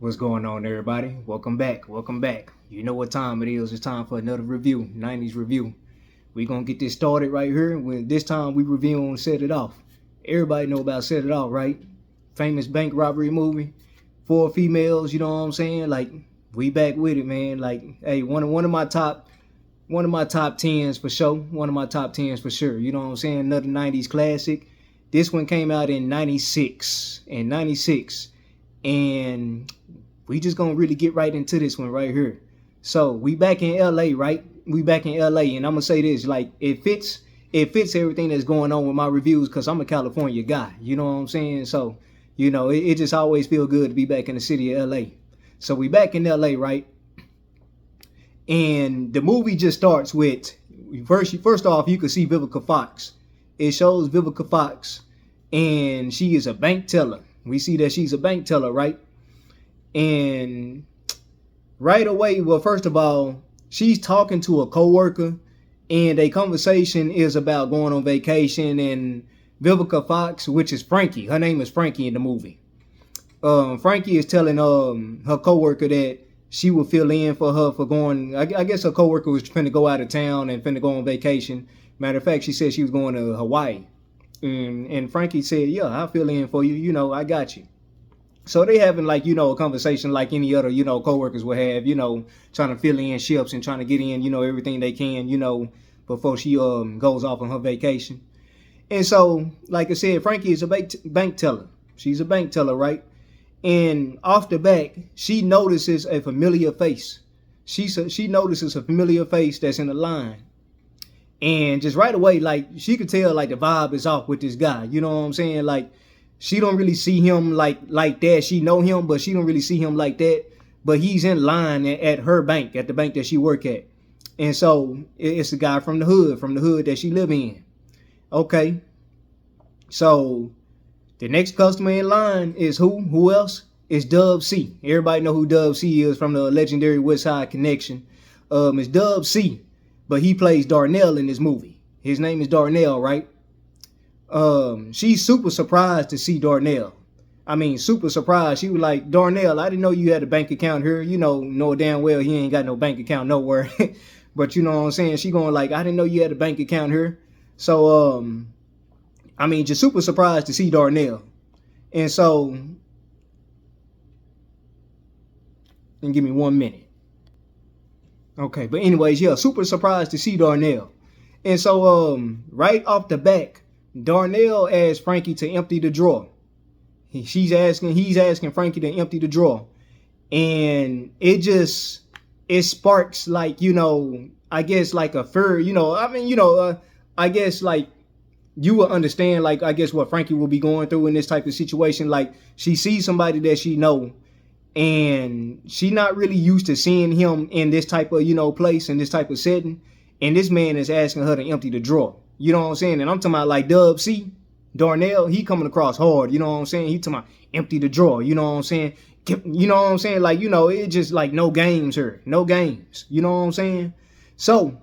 What's going on, everybody? Welcome back. Welcome back. You know what time it is. It's time for another review, 90s review. We gonna get this started right here. When this time we review on Set It Off. Everybody know about Set It Off, right? Famous bank robbery movie. 4 females, you know what I'm saying? Like, we back with it, man. Like, hey, one of my top tens for sure. One of my top tens for sure. You know what I'm saying? Another 90s classic. This one came out in 96. And we just gonna really get right into this one right here. So we back in LA, right? We back in LA, and I'm gonna say this, like, it fits everything that's going on with my reviews because I'm a California guy. You know what I'm saying? So, it just always feel good to be back in the city of LA. So we back in LA, right? And the movie just starts with first off, you can see Vivica Fox. It shows Vivica Fox, and she is a bank teller. We see that she's a bank teller, right? And right away, well, first of all, she's talking to a coworker, and a conversation is about going on vacation. And Vivica Fox, which is Frankie, her name is Frankie in the movie. Frankie is telling her coworker that she will fill in for her for going. I guess her coworker was finna go out of town and finna go on vacation. Matter of fact, she said she was going to Hawaii. And Frankie said, yeah, I'll fill in for you. I got you. So they having a conversation like any other, coworkers would have, trying to fill in ships and trying to get in, everything they can, before she goes off on her vacation. And so, like I said, Frankie is a bank teller. She's a bank teller, right? And off the back, she notices a familiar face. She notices a familiar face that's in the line. And just right away, like, she could tell, like, the vibe is off with this guy. You know what I'm saying? Like, she don't really see him like that. She know him, but she don't really see him like that. But he's in line at her bank, at the bank that she work at. And so it's a guy from the hood that she live in. Okay. So the next customer in line is who? Who else? It's Dub C. Everybody know who Dub C is from the legendary West Side Connection. It's Dub C. But he plays Darnell in this movie. His name is Darnell, right? She's super surprised to see Darnell. I mean, super surprised. She was like, Darnell, I didn't know you had a bank account here. Know damn well he ain't got no bank account nowhere. But you know what I'm saying? She going like, I didn't know you had a bank account here. So, just super surprised to see Darnell. And so, and give me 1 minute. Okay, but anyways, yeah, super surprised to see Darnell. And so, right off the back, Darnell asks Frankie to empty the drawer. He's asking Frankie to empty the drawer. And it sparks I guess like a fear, I guess like you will understand, like, I guess what Frankie will be going through in this type of situation. Like, she sees somebody that she know, and she not really used to seeing him in this type of, place, in this type of setting. And this man is asking her to empty the drawer. You know what I'm saying? And I'm talking about like Dub C, Darnell, he coming across hard. You know what I'm saying? He talking about empty the drawer. You know what I'm saying? You know what I'm saying? Like, it just like no games here. No games. You know what I'm saying? So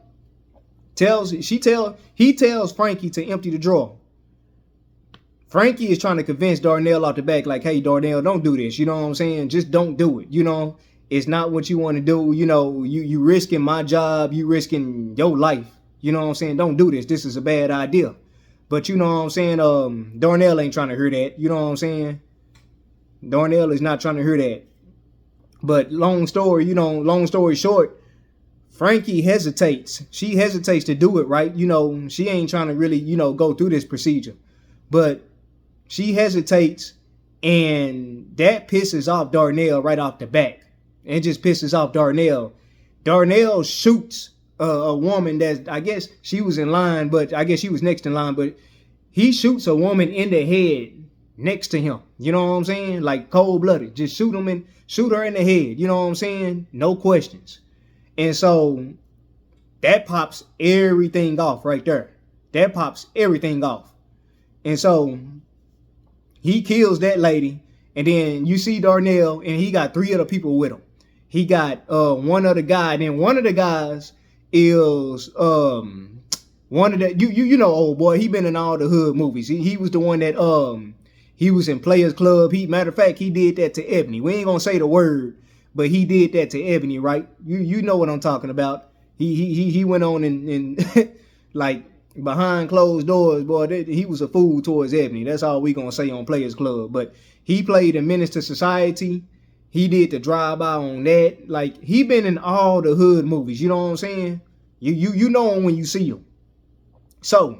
he tells Frankie to empty the drawer. Frankie is trying to convince Darnell out the back, like, hey, Darnell, don't do this. You know what I'm saying? Just don't do it. It's not what you want to do. You risking my job. You risking your life. You know what I'm saying? Don't do this. This is a bad idea. But you know what I'm saying? Darnell ain't trying to hear that. You know what I'm saying? Darnell is not trying to hear that. But long story short, Frankie hesitates. She hesitates to do it, right? She ain't trying to really, go through this procedure. But she hesitates, and that pisses off Darnell right off the back. It just pisses off Darnell. Darnell shoots a woman that I guess she was in line, but I guess she was next in line. But he shoots a woman in the head next to him. You know what I'm saying? Like cold-blooded. Just shoot her in the head. You know what I'm saying? No questions. And so that pops everything off right there. That pops everything off. And so he kills that lady. And then you see Darnell, and he got 3 other people with him. He got one other guy. And then one of the guys is one of the, old boy. He been in all the hood movies. He was the one that He was in Players Club. Matter of fact, he did that to Ebony. We ain't gonna say the word, but he did that to Ebony, right? You know what I'm talking about. He went on and like behind closed doors, boy. He was a fool towards Ebony. That's all we gonna say on Players Club. But he played in Menace to Society. He did the drive-by on that. Like, he been in all the hood movies. You know what I'm saying? You know him when you see him. So,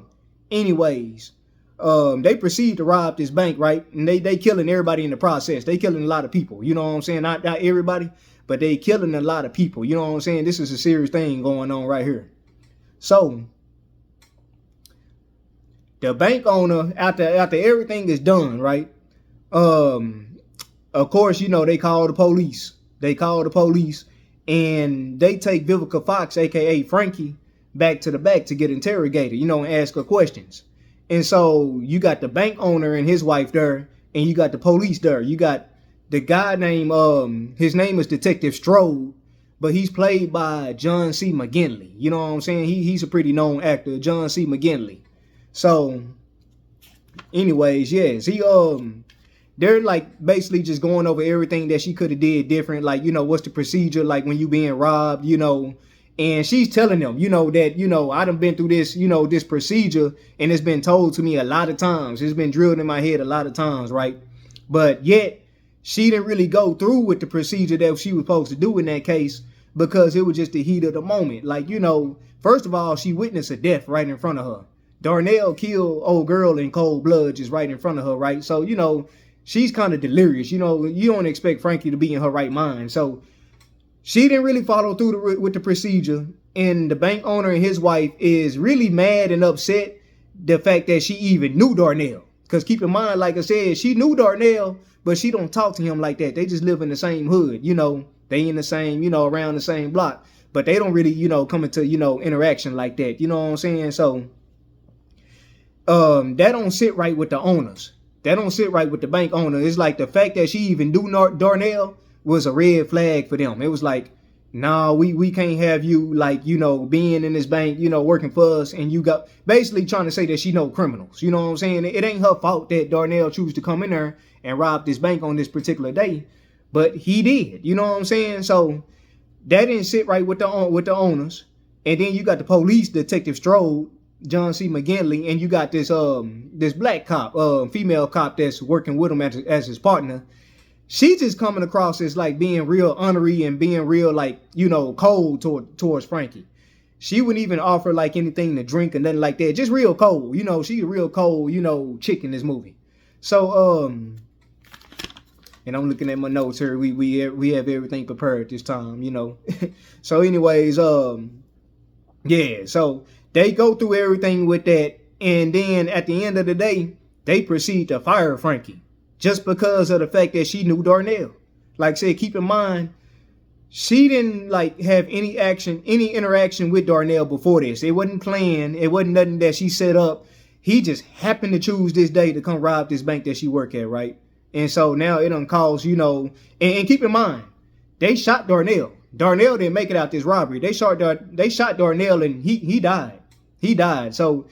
anyways, they proceed to rob this bank, right? And they killing everybody in the process. They killing a lot of people. You know what I'm saying? Not everybody, but they killing a lot of people. You know what I'm saying? This is a serious thing going on right here. So, the bank owner, after everything is done, right? Of course, you know, they call the police. And they take Vivica Fox, aka Frankie, back to the back to get interrogated, you know, and ask her questions. And so you got the bank owner and his wife there, and you got the police there. You got the guy named his name is Detective Strode, but he's played by John C. McGinley. You know what I'm saying? He's a pretty known actor, John C. McGinley. So, anyways, yes, they're like basically just going over everything that she could have did different. Like, you know, what's the procedure like when you being robbed, you know, and she's telling them, you know, that, you know, I done been through this, you know, this procedure, and it's been told to me a lot of times. It's been drilled in my head a lot of times, right? But yet she didn't really go through with the procedure that she was supposed to do in that case because it was just the heat of the moment. Like, you know, first of all, she witnessed a death right in front of her. Darnell killed old girl in cold blood just right in front of her, right? So, you know, she's kind of delirious. You know, you don't expect Frankie to be in her right mind. So she didn't really follow through with the procedure. And the bank owner and his wife is really mad and upset the fact that she even knew Darnell. Because keep in mind, like I said, she knew Darnell, but she don't talk to him like that. They just live in the same hood. You know, they in the same, you know, around the same block. But they don't really, you know, come into, you know, interaction like that. You know what I'm saying? So that don't sit right with the owners. That don't sit right with the bank owner. It's like the fact that she even knew Darnell was a red flag for them. It was like, nah, we can't have you, like, you know, being in this bank, you know, working for us, and you got basically trying to say that she know criminals. You know what I'm saying? It ain't her fault that Darnell chose to come in there and rob this bank on this particular day, but he did. You know what I'm saying? So that didn't sit right with the owners. And then you got the police, Detective Strode, John C. McGinley, and you got this this black cop, female cop that's working with him as his partner. She's just coming across as like being real ornery and being real, like, you know, cold towards Frankie. She wouldn't even offer like anything to drink or nothing like that. Just real cold. You know, she's a real cold, you know, chick in this movie. So and I'm looking at my notes here. We have everything prepared this time, you know. So anyways, yeah, so they go through everything with that, and then at the end of the day, they proceed to fire Frankie just because of the fact that she knew Darnell. Like I said, keep in mind, she didn't like have any interaction with Darnell before this. It wasn't planned. It wasn't nothing that she set up. He just happened to choose this day to come rob this bank that she work at, right? And so now it done caused, you know, and keep in mind, they shot Darnell. Darnell didn't make it out this robbery. They shot Darnell and he died. He died. So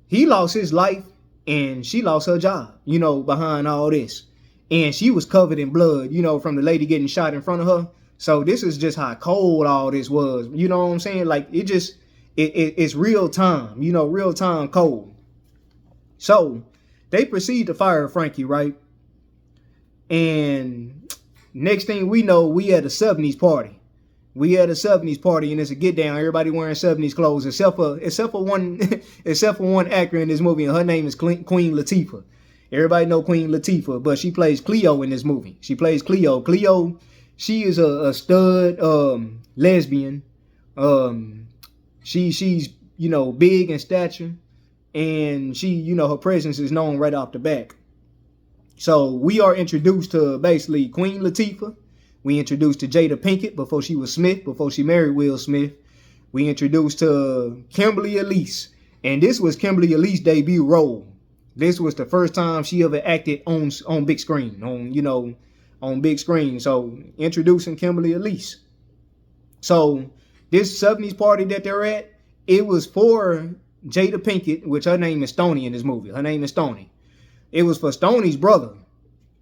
he lost his life and she lost her job, you know, behind all this. And she was covered in blood, you know, from the lady getting shot in front of her. So this is just how cold all this was. You know what I'm saying? Like, it's real time, you know, real time cold. So they proceed to fire Frankie, right? And next thing we know, we at a 70s party. We at a 70s party, and it's a get down. Everybody wearing 70s clothes, except for one actor in this movie, and her name is Queen Latifah. Everybody know Queen Latifah, but she plays Cleo in this movie. She plays Cleo. Cleo, she is a stud lesbian. She's, you know, big in stature, and she, you know, her presence is known right off the back. So we are introduced to basically Queen Latifah. We introduced to Jada Pinkett before she was Smith, before she married Will Smith. We introduced to Kimberly Elise. And this was Kimberly Elise's debut role. This was the first time she ever acted on big screen, on big screen. So introducing Kimberly Elise. So this 70s party that they're at, it was for Jada Pinkett, which her name is Stoney in this movie. Her name is Stoney. It was for Stoney's brother.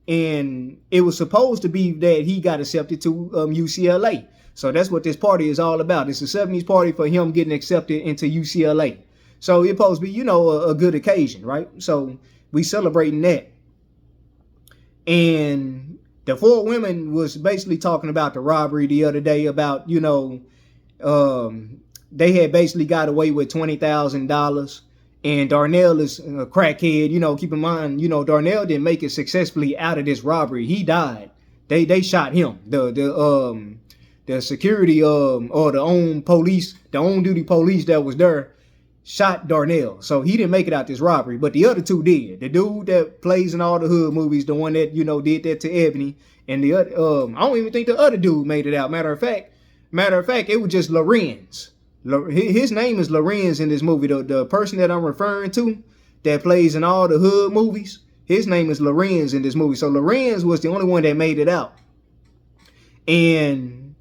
And it was supposed to be that he got accepted to UCLA. So that's what this party is all about. It's a 70s party for him getting accepted into UCLA. So it's supposed to be, a good occasion, right? So we celebrating that. And the four women was basically talking about the robbery the other day about, they had basically got away with $20,000. And Darnell is a crackhead. Keep in mind, Darnell didn't make it successfully out of this robbery. He died. They shot him. The security or the on duty police that was there shot Darnell. So he didn't make it out this robbery. But the other two did. The dude that plays in all the hood movies, the one that, did that to Ebony, and the other I don't even think the other dude made it out. Matter of fact, it was just Lorenz. His name is Lorenz in this movie. The person that I'm referring to that plays in all the hood movies, his name is Lorenz in this movie. So Lorenz was the only one that made it out. And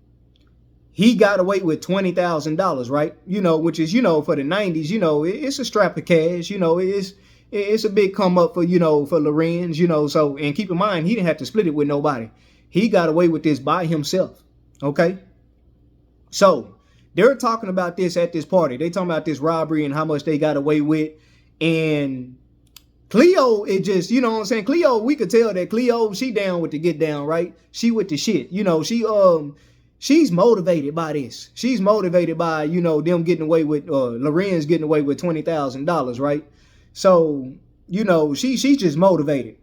he got away with $20,000, right? Which is, for the 90s, it's a strap of cash, it's a big come up for, for Lorenz, so, and keep in mind, he didn't have to split it with nobody. He got away with this by himself. Okay. So they're talking about this at this party. They talking about this robbery and how much they got away with. And Cleo, it just, Cleo, we could tell that Cleo, she down with the get down, right? She with the shit. She's motivated by this. She's motivated by, them getting away with, Lorenz getting away with $20,000, right? So, she's just motivated.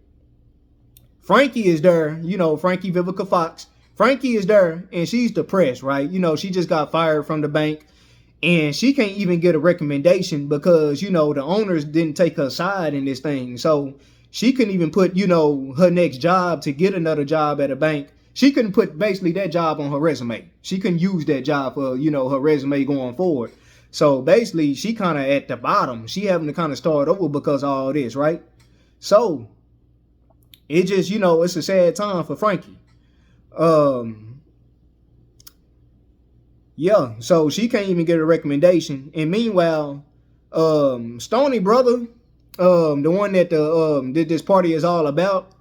Frankie is there, Frankie Vivica Fox. Frankie is there and she's depressed, right? She just got fired from the bank and she can't even get a recommendation because, the owners didn't take her side in this thing. So she couldn't even put, her next job to get another job at a bank. She couldn't put basically that job on her resume. She couldn't use that job for, her resume going forward. So basically she kind of at the bottom. She having to kind of start over because of all this, right? So it just, it's a sad time for Frankie. Yeah, so she can't even get a recommendation. And meanwhile, Stoney brother, the one that that this party is all about,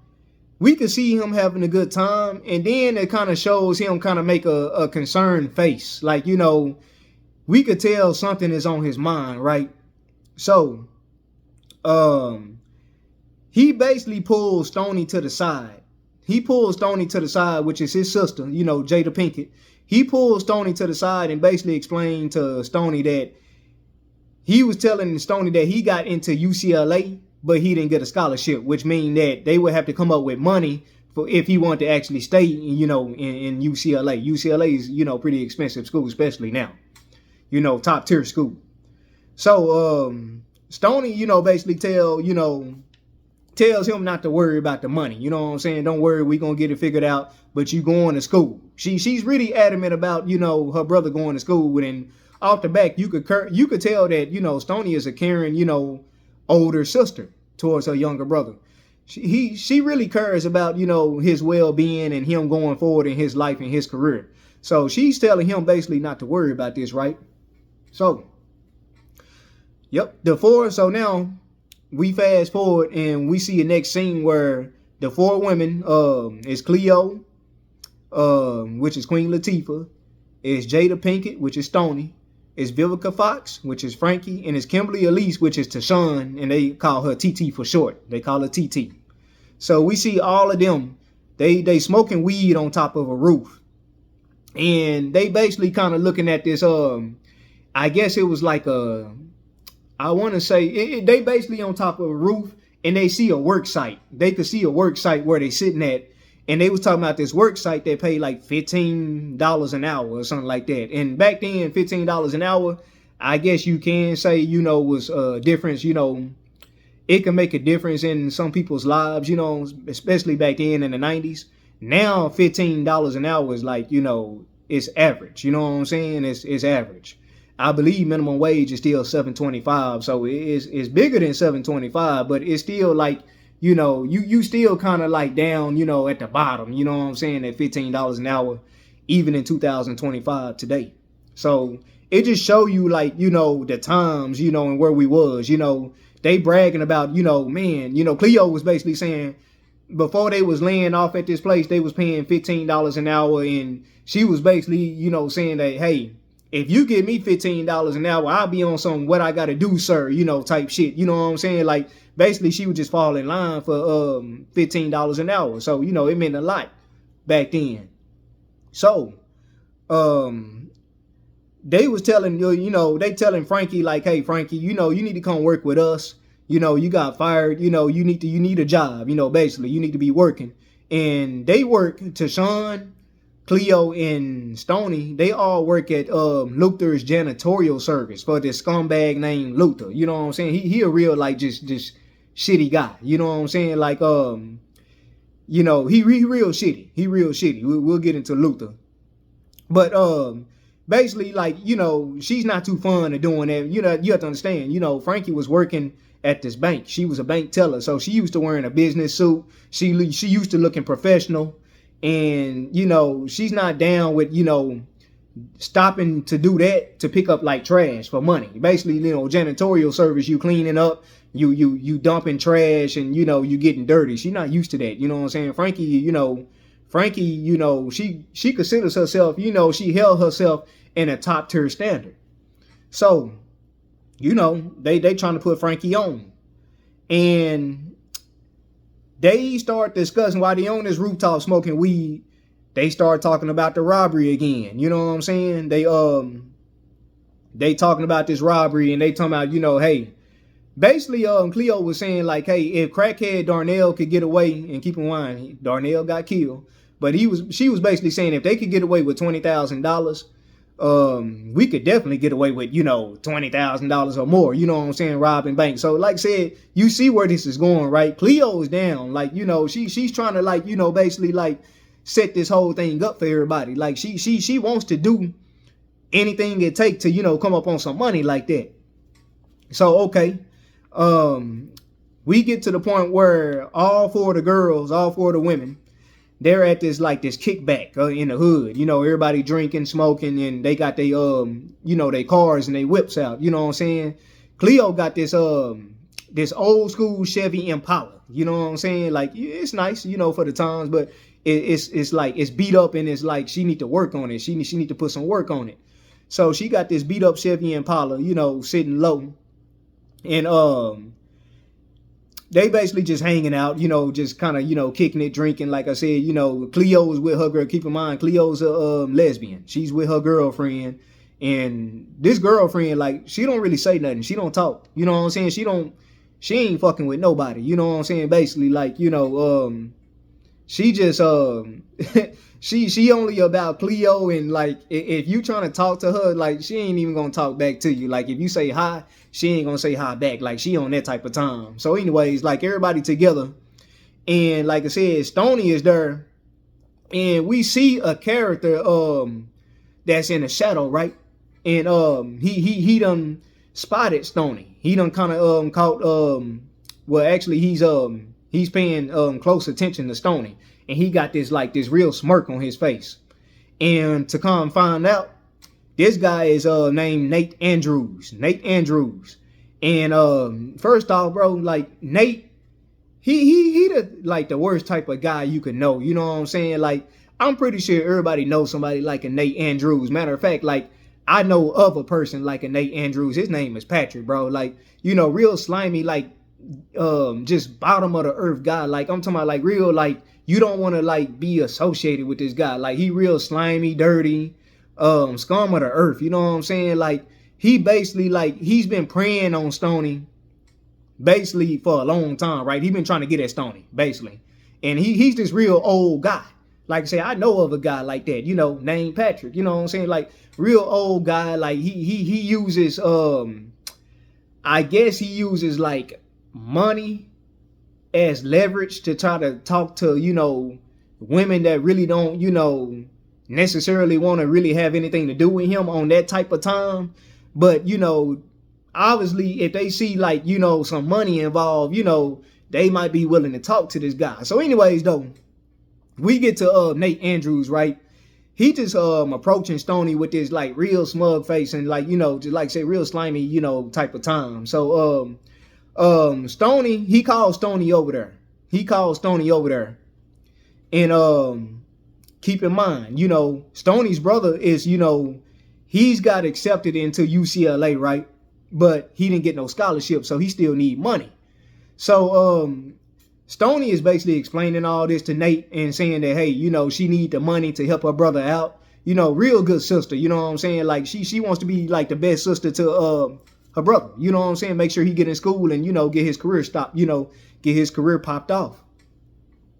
we could see him having a good time, and then it kind of shows him kind of make a concerned face, like, we could tell something is on his mind, right? So he basically pulls Stoney to the side. He pulls Stoney to the side, which is his sister, Jada Pinkett. He pulls Stoney to the side and basically explained to Stoney that he was telling Stoney that he got into UCLA, but he didn't get a scholarship, which means that they would have to come up with money for if he wanted to actually stay, in UCLA. UCLA is, pretty expensive school, especially now, top tier school. So Stoney, basically tells him not to worry about the money. You know what I'm saying? Don't worry, we gonna get it figured out, but you going to school. She's really adamant about, her brother going to school. And off the back, you could tell that, Stoney is a caring, older sister towards her younger brother. She really cares about, his well-being and him going forward in his life and his career. So she's telling him basically not to worry about this, right? So, yep, so now we fast forward and we see a next scene where the four women, is Cleo, which is Queen Latifah, is Jada Pinkett, which is Stoney, is Vivica Fox, which is Frankie, and is Kimberly Elise, which is Tashawn, and they call her TT for short. They call her TT. So we see all of them. They smoking weed on top of a roof. And they basically kind of looking at this, I guess it was like I want to say, they basically on top of a roof and they see a work site. They could see a work site where they sitting at. And they was talking about this work site that paid like $15 an hour or something like that. And back then, $15 an hour, I guess you can say, was a difference, it can make a difference in some people's lives, especially back then in the 90s. Now, $15 an hour is like, it's average. You know what I'm saying? It's average. I believe minimum wage is still $7.25. So it's bigger than $7.25, but it's still like, you still kind of like down, at the bottom, you know what I'm saying, at $15 an hour, even in 2025 today. So it just show you like, the times, and where we was, they bragging about, man, Cleo was basically saying before they was laying off at this place, they was paying $15 an hour. And she was basically, saying that, hey, if you give me $15 an hour, I'll be on some what I got to do, sir, type shit. You know what I'm saying? Like, basically, she would just fall in line for $15 an hour. So, it meant a lot back then. So, they was telling, they telling Frankie, like, hey, Frankie, you need to come work with us. You got fired, you need a job, basically, you need to be working. And they work, Tashawn, Cleo, and Stoney, they all work at Luther's janitorial service for this scumbag named Luther. You know what I'm saying? He a real, like, just shitty guy. You know what I'm saying? Like, he real shitty. He real shitty. We'll get into Luther. But basically, like, she's not too fun of doing that. You have to understand, Frankie was working at this bank. She was a bank teller. So she used to wearing a business suit. She used to looking professional. And, she's not down with, stopping to do that to pick up like trash for money. Basically, janitorial service, you cleaning up, you dumping trash, and, you getting dirty. She's not used to that. You know what I'm saying? Frankie, she considers herself, she held herself in a top tier standard. So, they trying to put Frankie on. And they start discussing while they on this rooftop smoking weed. They start talking about the robbery again. You know what I'm saying? They talking about this robbery, and they talking about, hey, basically, Cleo was saying, like, hey, if crackhead Darnell could get away, and keep in mind, Darnell got killed, but she was basically saying if they could get away with $20,000, we could definitely get away with, $20,000 or more, you know what I'm saying, robbing banks. So, like I said, you see where this is going, right? Cleo is down, like, she's trying to, like, basically, like, set this whole thing up for everybody. Like, she wants to do anything it takes to, come up on some money like that. So, okay, we get to the point where all four of the women, they're at this kickback in the hood. Everybody drinking, smoking, and they got they they cars and they whips out. You know what I'm saying? Cleo got this this old school Chevy Impala. You know what I'm saying? Like, it's nice, for the times, but it's like it's beat up, and it's like she need to work on it. She need to put some work on it. So she got this beat up Chevy Impala, sitting low, and they basically just hanging out, just kind of, kicking it, drinking. Like I said, Cleo is with her girl. Keep in mind, Cleo's a lesbian. She's with her girlfriend. And this girlfriend, like, she don't really say nothing. She don't talk. You know what I'm saying? She ain't fucking with nobody. You know what I'm saying? Basically, like, she just, she only about Cleo. And, like, if you trying to talk to her, like, she ain't even gonna talk back to you. Like, if you say hi, she ain't gonna say hi back. Like, she on that type of time. So anyways, like, everybody together. And like I said, Stoney is there. And we see a character that's in the shadow, right? And he done spotted Stoney. He done kind of caught well, actually he's paying close attention to Stoney. And he got this real smirk on his face. And to come find out, this guy is named Nate Andrews. Nate Andrews. And first off, bro, like, Nate, he the worst type of guy you could know. You know what I'm saying? Like, I'm pretty sure everybody knows somebody like a Nate Andrews. Matter of fact, like, I know of a person like a Nate Andrews. His name is Patrick, bro. Like, real slimy, like, just bottom of the earth guy. Like, I'm talking about, like, real, like, you don't want to, like, be associated with this guy. Like, he real slimy, dirty, scum of the earth. You know what I'm saying? Like, he basically, like, he's been preying on Stoney basically for a long time, right? He been trying to get at Stoney, basically. And he's this real old guy. Like I say, I know of a guy like that, named Patrick. You know what I'm saying? Like, real old guy. Like, he uses, I guess he uses, like, money as leverage to try to talk to, women that really don't, necessarily want to really have anything to do with him on that type of time. But, obviously, if they see, like, some money involved, they might be willing to talk to this guy. So anyways, though, we get to Nate Andrews, right? He just approaching Stoney with this, like, real smug face and, like, just like say real slimy, type of time. So Stoney, he called Stoney over there. He called Stoney over there. And keep in mind, Stoney's brother is, he's got accepted into UCLA, right? But he didn't get no scholarship, so he still need money. So Stoney is basically explaining all this to Nate and saying that, hey, she need the money to help her brother out. Real good sister, you know what I'm saying? Like she wants to be like the best sister to her brother, you know what I'm saying? Make sure he get in school and, get his career stopped, get his career popped off.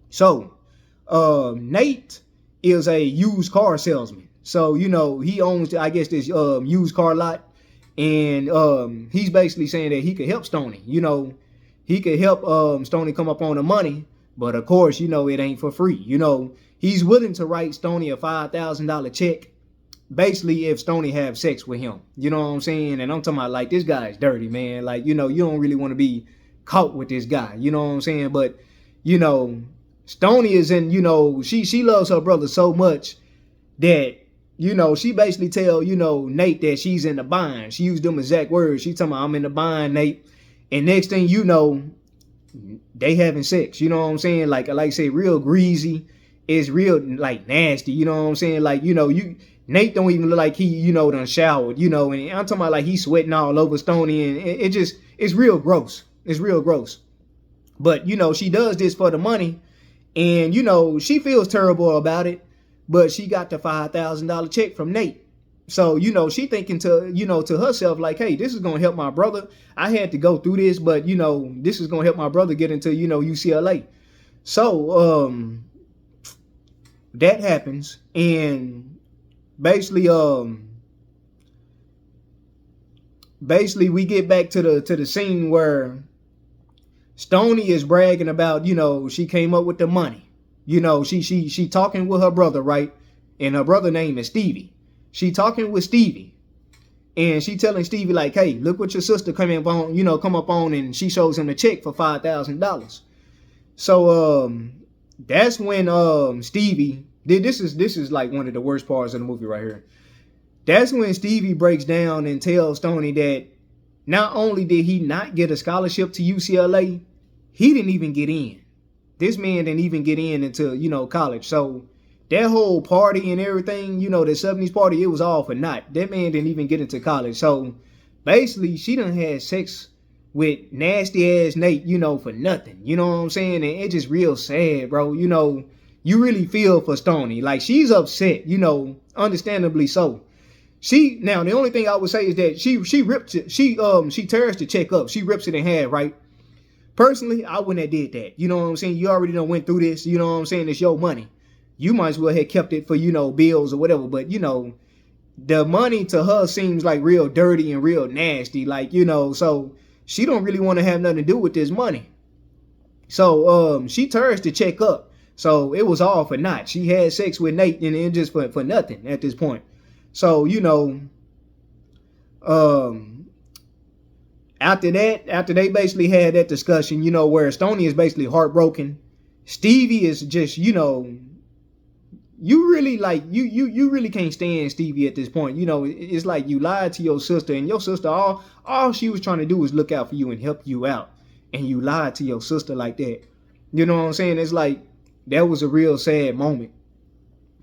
So Nate is a used car salesman. So, he owns, I guess, this used car lot. And he's basically saying that he could help Stoney. He could help Stoney come up on the money. But, of course, it ain't for free. He's willing to write Stoney a $5,000 check. Basically, if Stoney have sex with him. You know what I'm saying? And I'm talking about, like, this guy's dirty, man. Like, you don't really want to be caught with this guy. You know what I'm saying? But, Stoney is in, she loves her brother so much that, she basically tell, Nate that she's in the bind. She used them exact words. She talking about, I'm in the bind, Nate. And next thing you know, they having sex. You know what I'm saying? Like I say, real greasy. It's real, like, nasty. You know what I'm saying? Like, Nate don't even look like he, done showered, and I'm talking about, like, he's sweating all over Stoney. And it's real gross. It's real gross. But, she does this for the money. And, she feels terrible about it, but she got the $5,000 check from Nate. So, she thinking to herself, like, hey, this is going to help my brother. I had to go through this, but, this is going to help my brother get into, UCLA. So, that happens. And basically, we get back to the scene where Stoney is bragging about, she came up with the money. She talking with her brother, right? And her brother name is Stevie. She talking with Stevie. And she telling Stevie, like, hey, look what your sister come up on, and she shows him the check for $5,000. So that's when Stevie, this is like one of the worst parts of the movie right here. That's when Stevie breaks down and tells Stoney that not only did he not get a scholarship to UCLA, he didn't even get in. This man didn't even get in into, college. So that whole party and everything, the 70s party, it was all for naught. That man didn't even get into college. So basically, she done had sex with nasty ass Nate, for nothing. You know what I'm saying? And it's just real sad, bro. You really feel for Stoney. Like, she's upset, understandably so. Now the only thing I would say is that she rips it, she tears the check up, she rips it in half, right? Personally, I wouldn't have did that. You know what I'm saying? You already done went through this, you know what I'm saying? It's your money. You might as well have kept it for, bills or whatever. But, the money to her seems like real dirty and real nasty. Like, so she don't really want to have nothing to do with this money. So she tears the check up. So it was all for naught. She had sex with Nate and it just for nothing at this point. So, after they basically had that discussion, where Stoney is basically heartbroken, Stevie is just, you really like, you really can't stand Stevie at this point. It's like you lied to your sister, and your sister, all she was trying to do was look out for you and help you out. And you lied to your sister like that. You know what I'm saying? It's like, that was a real sad moment.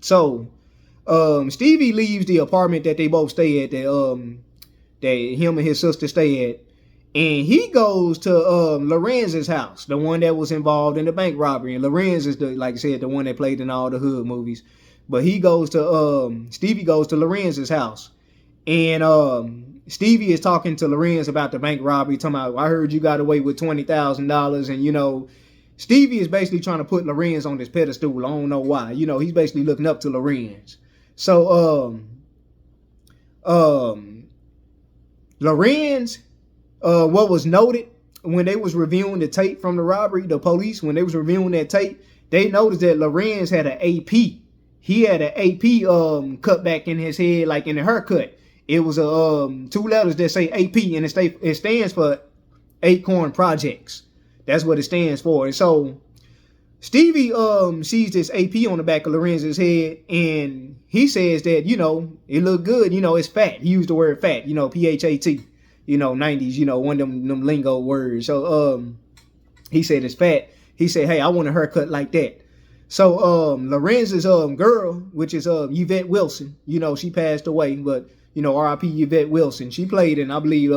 So, Stevie leaves the apartment that they both stay at, that him and his sister stay at, and he goes to Lorenz's house, the one that was involved in the bank robbery. And Lorenz is like I said, the one that played in all the hood movies. But Stevie goes to Lorenz's house, and Stevie is talking to Lorenz about the bank robbery, talking about, I heard you got away with $20,000, and Stevie is basically trying to put Lorenz on this pedestal. I don't know why. He's basically looking up to Lorenz. So, Lorenz, what was noted when they was reviewing the tape from the robbery, the police, when they was reviewing that tape, they noticed that Lorenz had an AP. He had an AP cut back in his head, like in the haircut. It was a 2 letters that say AP, and it stands for Acorn Projects. That's what it stands for. And so Stevie sees this AP on the back of Lorenz's head, and he says that, it looked good, it's fat. He used the word fat, PHAT. 90s, one of them lingo words. So he said it's fat. He said, hey, I want a haircut like that. So Lorenz's girl, which is Yvette Wilson, she passed away, but R.I.P. Yvette Wilson. She played in, I believe,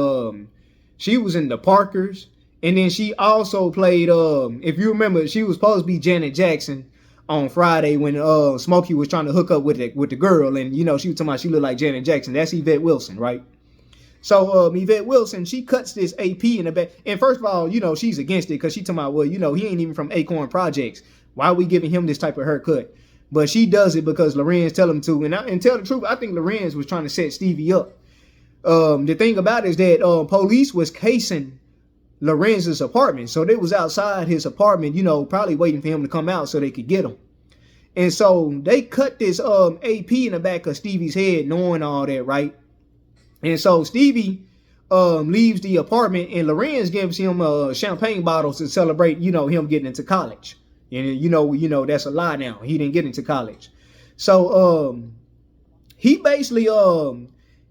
she was in the Parkers, and then she also played, if you remember, she was supposed to be Janet Jackson on Friday when Smokey was trying to hook up with the girl, and she was talking about she looked like Janet Jackson. That's Yvette Wilson, right? So Yvette Wilson, she cuts this AP in the back. And first of all, she's against it because she talking about, well, he ain't even from Acorn Projects. Why are we giving him this type of haircut? But she does it because Lorenz tell him to. And tell the truth, I think Lorenz was trying to set Stevie up. The thing about it is that police was casing Lorenz's apartment. So they was outside his apartment, probably waiting for him to come out so they could get him. And so they cut this AP in the back of Stevie's head, knowing all that, right? And so Stevie leaves the apartment, and Lorenz gives him champagne bottles to celebrate, him getting into college. And that's a lie now. He didn't get into college. So he basically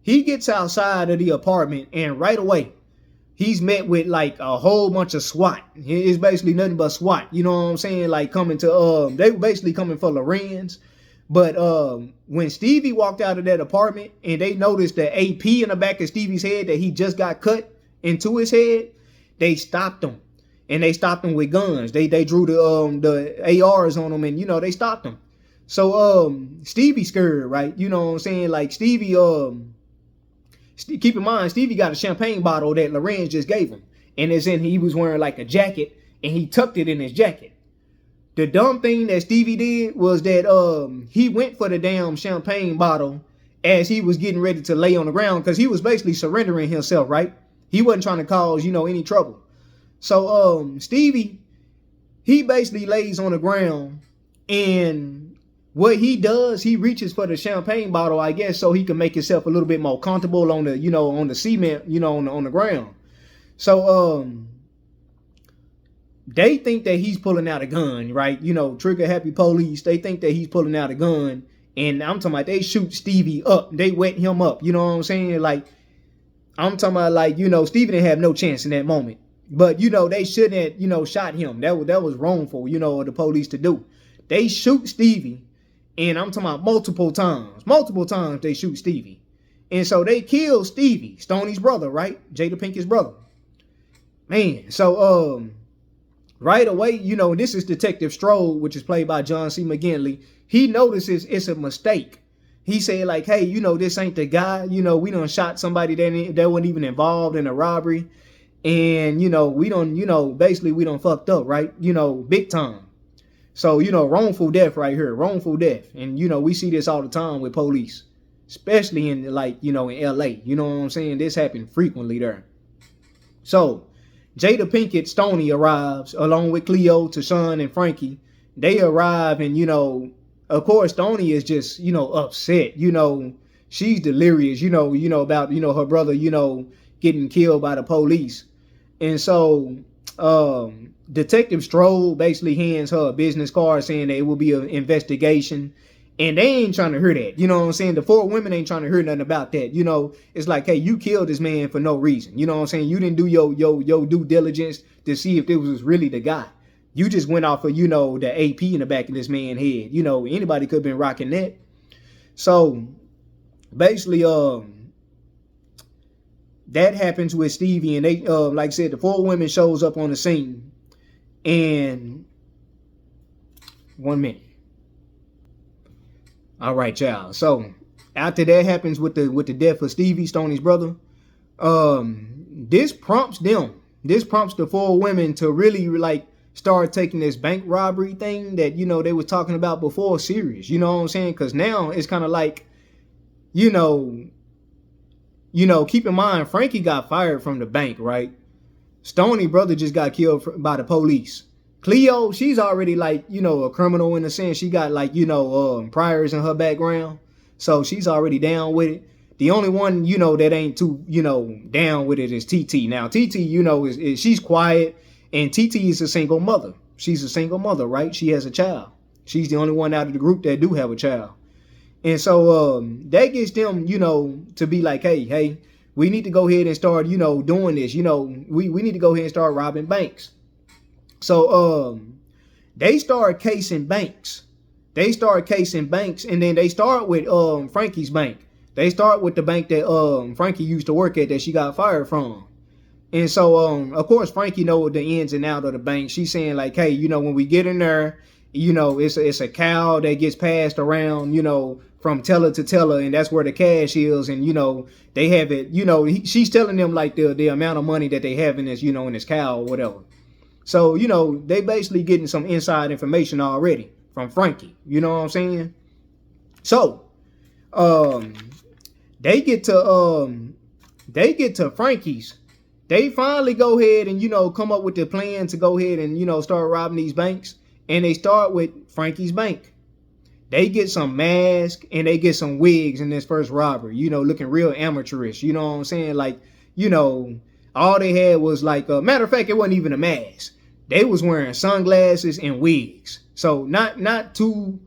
he gets outside of the apartment, and right away he's met with like a whole bunch of SWAT. It's basically nothing but SWAT. You know what I'm saying? Like coming to they were basically coming for Lorenz. But when Stevie walked out of that apartment and they noticed the AP in the back of Stevie's head that he just got cut into his head, they stopped him. And they stopped him with guns. They drew the ARs on him, and they stopped him. So Stevie scared, right? You know what I'm saying? Like Stevie keep in mind, Stevie got a champagne bottle that Lorenz just gave him. And he was wearing like a jacket, and he tucked it in his jacket. The dumb thing that Stevie did was that he went for the damn champagne bottle as he was getting ready to lay on the ground, because he was basically surrendering himself, right? He wasn't trying to cause, any trouble. So Stevie, he basically lays on the ground, and what he does, he reaches for the champagne bottle, I guess, so he can make himself a little bit more comfortable on the, on the cement, on the ground. So they think that he's pulling out a gun, right? Trigger happy police. They think that he's pulling out a gun. And I'm talking about they shoot Stevie up. They wet him up. You know what I'm saying? Like, I'm talking about like, Stevie didn't have no chance in that moment. But, they shouldn't have, shot him. That was wrongful, of the police to do. They shoot Stevie. And I'm talking about multiple times. Multiple times they shoot Stevie. And so they kill Stevie, Stoney's brother, right? Jada Pinkett's brother. Man, so right away, this is Detective Strode, which is played by John C. McGinley. He notices it's a mistake. He said, like, hey, this ain't the guy. We done shot somebody that wasn't even involved in a robbery. And, we done, basically we done fucked up, right? Big time. So, wrongful death right here, wrongful death. And, we see this all the time with police, especially in like, in LA. You know what I'm saying? This happened frequently there. So Jada Pinkett Stoney arrives along with Cleo, Tashawn, and Frankie. They arrive, and of course Stoney is just upset. She's delirious. About her brother getting killed by the police, and so Detective Strode basically hands her a business card saying that it will be an investigation. And they ain't trying to hear that. You know what I'm saying? The four women ain't trying to hear nothing about that. It's like, hey, you killed this man for no reason. You know what I'm saying? You didn't do your due diligence to see if this was really the guy. You just went off of, the AP in the back of this man's head. Anybody could have been rocking that. So basically, that happens with Stevie, and they, like I said, the four women shows up on the scene. And 1 minute. All right, y'all. So after that happens with the death of Stevie, Stoney's brother, this prompts the four women to really like start taking this bank robbery thing that they were talking about before serious. You know what I'm saying? Because now it's kind of like, keep in mind Frankie got fired from the bank, right? Stoney brother just got killed by the police. Cleo, she's already like, a criminal in a sense. She got like, priors in her background. So she's already down with it. The only one, that ain't too, down with it is TT. Now, TT, is she's quiet, and TT is a single mother. She's a single mother, right? She has a child. She's the only one out of the group that do have a child. And so that gets them, to be like, hey, we need to go ahead and start, doing this. We need to go ahead and start robbing banks. So they start casing banks. And then they start with Frankie's bank. They start with the bank that Frankie used to work at that she got fired from. And so of course Frankie knows the ins and outs of the bank. She's saying like, hey, when we get in there, it's a cow that gets passed around, from teller to teller, and that's where the cash is. And they have it, she's telling them like the amount of money that they have in this, in this cow or whatever. So, they basically getting some inside information already from Frankie. You know what I'm saying? So, they get to Frankie's. They finally go ahead and, come up with the plan to go ahead and, start robbing these banks. And they start with Frankie's bank. They get some masks and they get some wigs in this first robbery, looking real amateurish. You know what I'm saying? Like, all they had was like, matter of fact, it wasn't even a mask. They was wearing sunglasses and wigs. So not the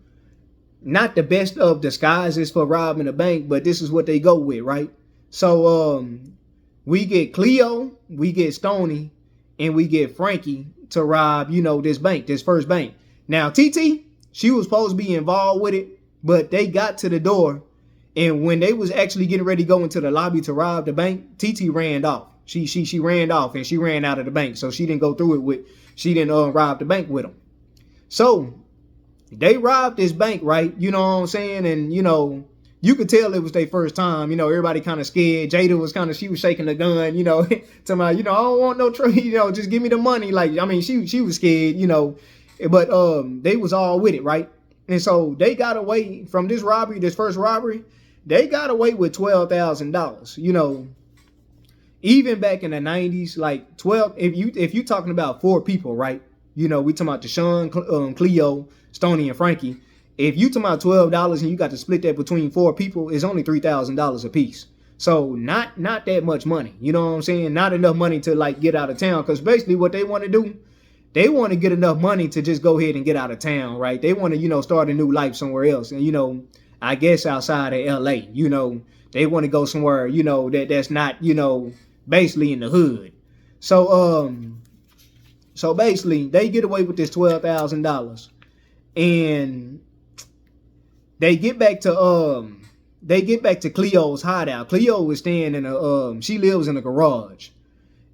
best of disguises for robbing a bank, but this is what they go with, right? So we get Cleo, we get Stoney, and we get Frankie to rob, this bank, this first bank. Now TT, she was supposed to be involved with it, but they got to the door, and when they was actually getting ready to go into the lobby to rob the bank, TT ran off. She ran off and she ran out of the bank, so she didn't go through it with. She didn't rob the bank with them. So they robbed this bank, right? You know what I'm saying? And you could tell it was their first time. Everybody kind of scared. Jada was she was shaking the gun. To my, I don't want no trouble. Just give me the money. Like, I mean, she was scared. But they was all with it, right? And so they got away from this robbery, this first robbery. They got away with $12,000. Even back in the 90s, like 12, if you talking about 4 people, right? We talking about Deshaun, Cleo, Stoney, and Frankie. If you talking about $12 and you got to split that between 4 people, it's only $3,000 a piece. So not that much money. You know what I'm saying? Not enough money to like get out of town. Because basically what they want to do, they want to get enough money to just go ahead and get out of town, right? They want to, start a new life somewhere else. And, I guess outside of LA, they want to go somewhere, that's not, basically in the hood. So basically they get away with this $12,000, and they get back to Cleo's hideout. Cleo is staying in she lives in a garage.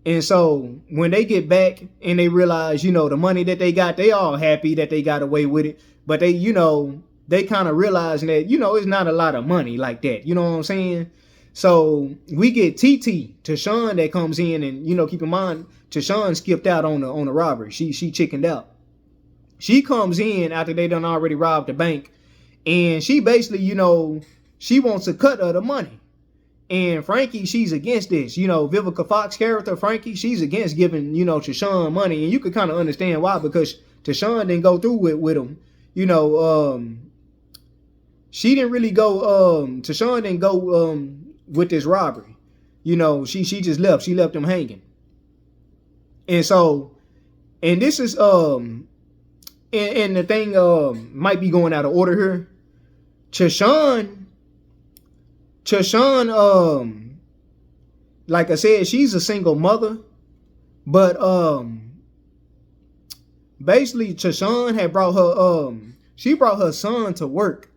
And so when they get back and they realize, the money that they got, they all happy that they got away with it. But they, they kind of realize that, it's not a lot of money like that. You know what I'm saying? So we get TT, Tashawn, that comes in, and keep in mind, Tashawn skipped out on the robbery. She chickened out. She comes in after they done already robbed the bank, and she basically, she wants a cut of the money. And Frankie, she's against this. Vivica Fox character, Frankie, she's against giving, Tashawn money, and you could kind of understand why, because Tashawn didn't go through with him. She didn't really go. Tashawn didn't go with this robbery. She just left. She left him hanging. And so, and this is and the thing might be going out of order here. Tashawn, like I said, she's a single mother, but basically Tashawn had brought her she brought her son to work.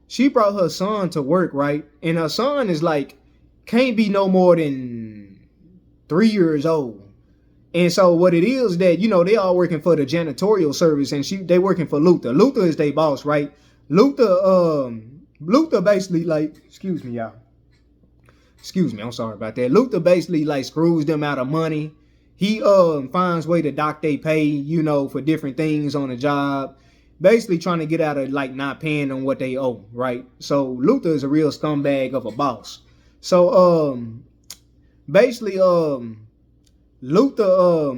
She brought her son to work, right? And her son is like, can't be no more than 3 years old. And so what it is that, they all working for the janitorial service, and they working for Luther. Luther is their boss, right? Luther basically like, excuse me, y'all. Excuse me, I'm sorry about that. Luther basically like screws them out of money. He finds way to dock they pay, for different things on the job. Basically trying to get out of like not paying them what they owe, right? So Luther is a real scumbag of a boss. So basically Luther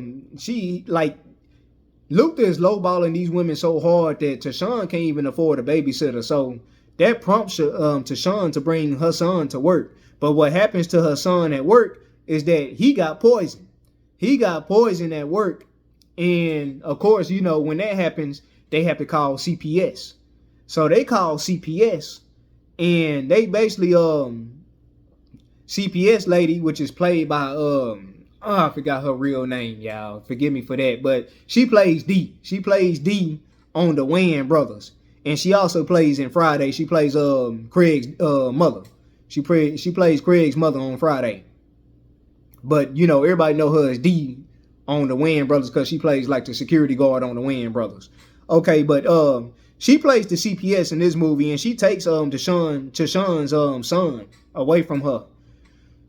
Luther is lowballing these women so hard that Tashawn can't even afford a babysitter. So that prompts Tashawn to bring her son to work. But what happens to her son at work is that he got poisoned. He got poisoned at work. And of course, when that happens, they have to call CPS. So they call CPS, and they basically CPS lady, which is played by I forgot her real name, y'all. Forgive me for that. But she plays D. She plays D on the Wayans brothers. And she also plays in Friday. She plays Craig's mother. She plays Craig's mother on Friday. But you know, everybody know her as D on the Wayans brothers because she plays like the security guard on the Wayans brothers. Okay, but she plays the CPS in this movie, and she takes Tashawn's son away from her.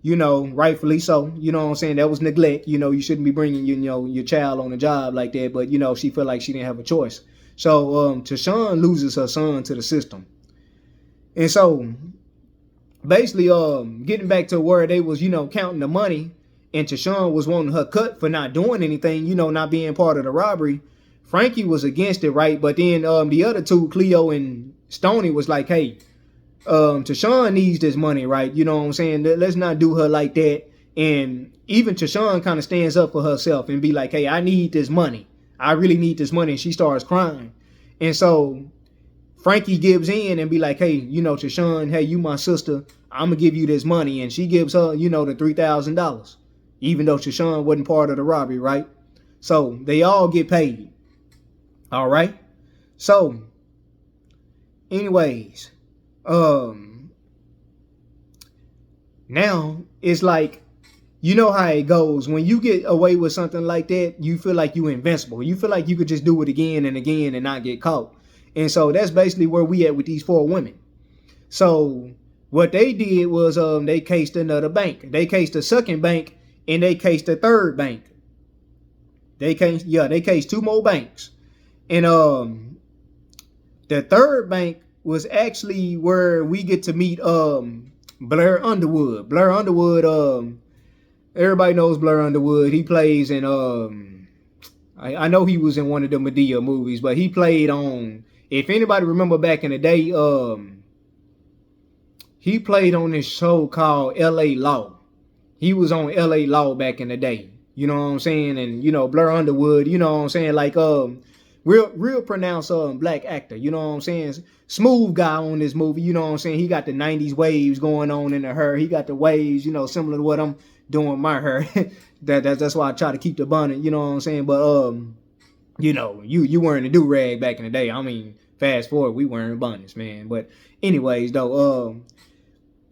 You know, rightfully so. You know what I'm saying? That was neglect. You know, you shouldn't be bringing your child on a job like that. But you know, she felt like she didn't have a choice. So Tashawn loses her son to the system, and so basically, getting back to where they was, counting the money, and Tashawn was wanting her cut for not doing anything, not being part of the robbery. Frankie was against it, right? But then the other two, Cleo and Stoney, was like, hey, Tashawn needs this money, right? You know what I'm saying? Let's not do her like that. And even Tashawn kind of stands up for herself and be like, hey, I need this money. I really need this money. And she starts crying. And so Frankie gives in and be like, hey, Tashawn, hey, you my sister. I'm going to give you this money. And she gives her, the $3,000, even though Tashawn wasn't part of the robbery, right? So they all get paid. All right. So anyways, now it's like, you know how it goes. When you get away with something like that, you feel like you're invincible. You feel like you could just do it again and again and not get caught. And so that's basically where we at with these 4 women. So what they did was they cased another bank. They cased a second bank and they cased a third bank. They cased 2 more banks. And the third bank was actually where we get to meet Blair Underwood. Blair Underwood, everybody knows Blair Underwood. He plays in I know he was in one of the Madea movies, but he played on, if anybody remember back in the day, he played on this show called LA Law. He was on LA Law back in the day. You know what I'm saying? And Blair Underwood, you know what I'm saying? Like real pronounced black actor, you know what I'm saying? Smooth guy on this movie, you know what I'm saying? He got the 90s waves going on in the hair. He got the waves, similar to what I'm doing my hair. That's why I try to keep the bonnet, you know what I'm saying? But you wearing a do-rag back in the day. I mean, fast forward, we wearing bonnets, man. But anyways, though,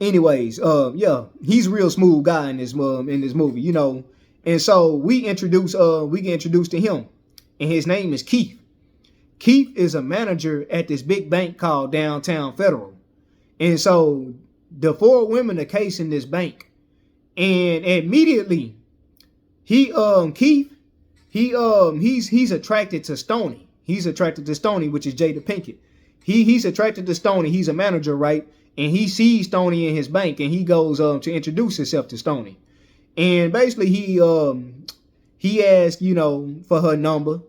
yeah, he's a real smooth guy in this movie, And so we get introduced to him, and his name is Keith. Keith is a manager at this big bank called Downtown Federal. And so the 4 women are casing this bank. And immediately he's attracted to Stoney. He's attracted to Stoney, which is Jada Pinkett. He's attracted to Stoney. He's a manager, right? And he sees Stoney in his bank, and he goes to introduce himself to Stoney. And basically he asks, for her number.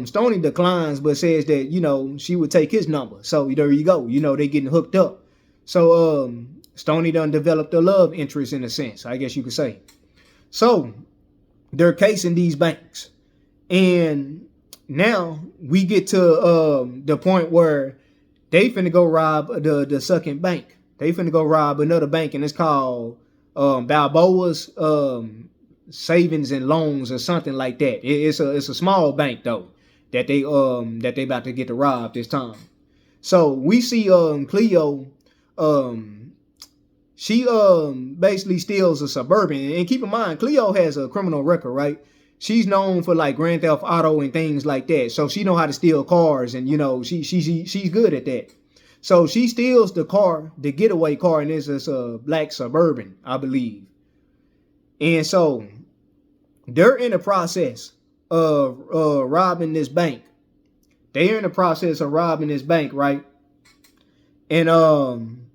Stoney declines, but says that, she would take his number. So there you go. They getting hooked up. So Stoney done developed a love interest in a sense, I guess you could say. So they're casing these banks. And now we get to the point where they finna go rob the second bank. They finna go rob another bank, and it's called Balboa's Savings and Loans or something like that. It's a small bank though that they about to get to rob this time. So we see Cleo, she basically steals a Suburban. And keep in mind, Cleo has a criminal record, right? She's known for like Grand Theft Auto and things like that. So she know how to steal cars, and she's good at that. So she steals the car, the getaway car, and it's a black Suburban, I believe. And so they're in the process of robbing this bank. They're in the process of robbing this bank, right? And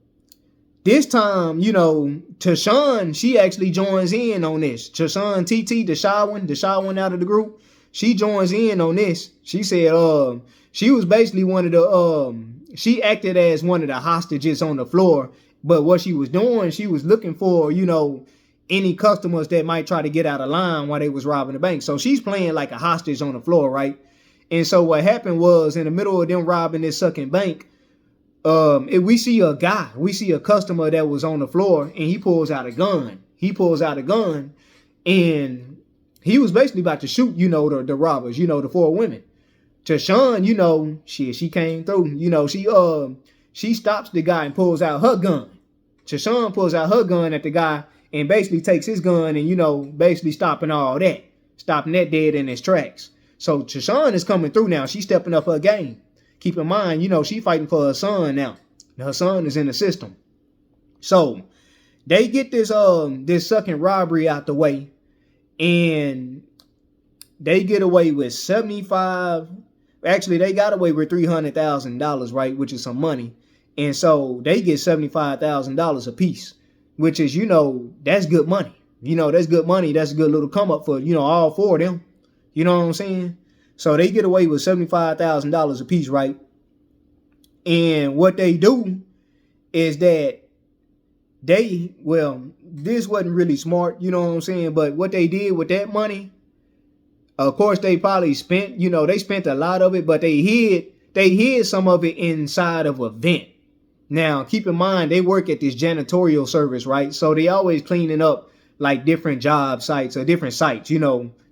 this time, Tashawn, she actually joins in on this. Tashawn TT, the shy one out of the group, she joins in on this. She said she was basically one of the she acted as one of the hostages on the floor. But what she was doing, she was looking for, any customers that might try to get out of line while they was robbing the bank. So she's playing like a hostage on the floor, right? And so what happened was, in the middle of them robbing this second bank, we see a customer that was on the floor, and he pulls out a gun. And he was basically about to shoot, the robbers, the four women. Tashawn, she came through. She stops the guy and pulls out her gun. Tashawn pulls out her gun at the guy and basically takes his gun and, basically stopping that dead in his tracks. So Tashawn is coming through now. She's stepping up her game. Keep in mind, she fighting for her son now. Her son is in the system. So they get this second robbery out the way, and they get away with 75. Actually, they got away with $300,000, right, which is some money. And so they get $75,000 a piece, which is, that's good money. That's good money. That's a good little come up for, all four of them. You know what I'm saying? So they get away with $75,000 a piece, right? And what they do is that this wasn't really smart, you know what I'm saying? But what they did with that money, of course, they probably spent, they spent a lot of it, but they hid some of it inside of a vent. Now, keep in mind, they work at this janitorial service, right? So they always cleaning up like different job sites or different sites,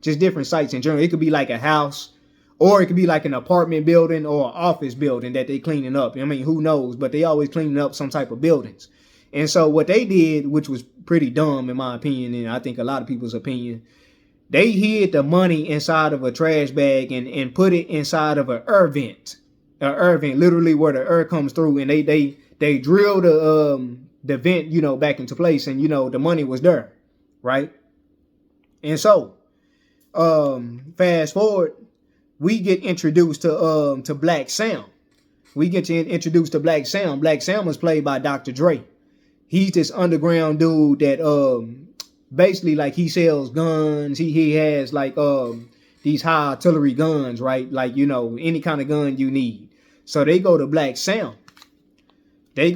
just different sites in general. It could be like a house, or it could be like an apartment building or an office building that they cleaning up. I mean, who knows? But they always cleaning up some type of buildings. And so what they did, which was pretty dumb in my opinion, and I think a lot of people's opinion, they hid the money inside of a trash bag and put it inside of an air vent. An air vent, literally where the air comes through, and they drilled the vent, back into place, and the money was there, right? And so, fast forward, we get introduced to Black Sam. Introduced to Black Sam. Black Sam was played by Dr. Dre. He's this underground dude that basically, like, he sells guns. He has like these high artillery guns, right? Like, any kind of gun you need. So they go to Black Sam. And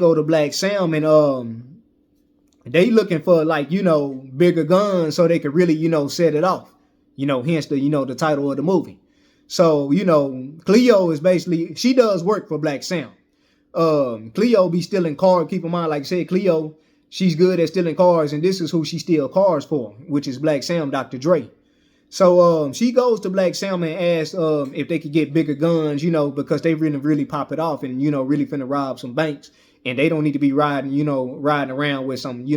they looking for, like, bigger guns so they could really, set it off. Hence the title of the movie. So, Cleo is basically, she does work for Black Sam. Cleo be stealing cars. Keep in mind, like I said, Cleo, she's good at stealing cars, and this is who she steals cars for, which is Black Sam, Dr. Dre. So she goes to Black Sam and asks if they could get bigger guns, because they really pop it off and, really finna rob some banks. And they don't need to be riding around with some,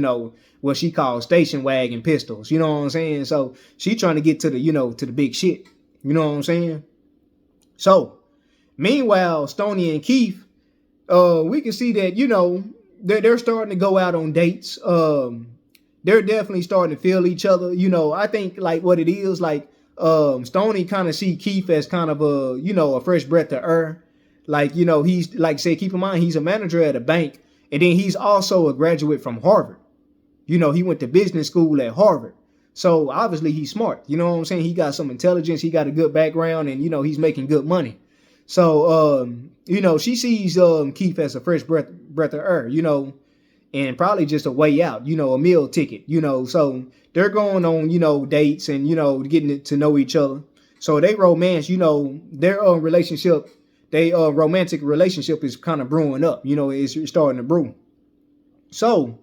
what she calls station wagon pistols. You know what I'm saying? So she trying to get to the big shit. You know what I'm saying? So meanwhile, Stoney and Keith, we can see that, they're starting to go out on dates. They're definitely starting to feel each other. I think, like, what it is, like, Stoney kind of see Keith as kind of a fresh breath of air. Like, he's, like, say, keep in mind, he's a manager at a bank, and then he's also a graduate from Harvard. He went to business school at Harvard. So obviously he's smart. You know what I'm saying? He got some intelligence. He got a good background, and, he's making good money. So, she sees Keith as a fresh breath of air, and probably just a way out, a meal ticket, So they're going on, dates and, getting to know each other. So they romance, their relationship. They romantic relationship is kind of brewing up, it's starting to brew. So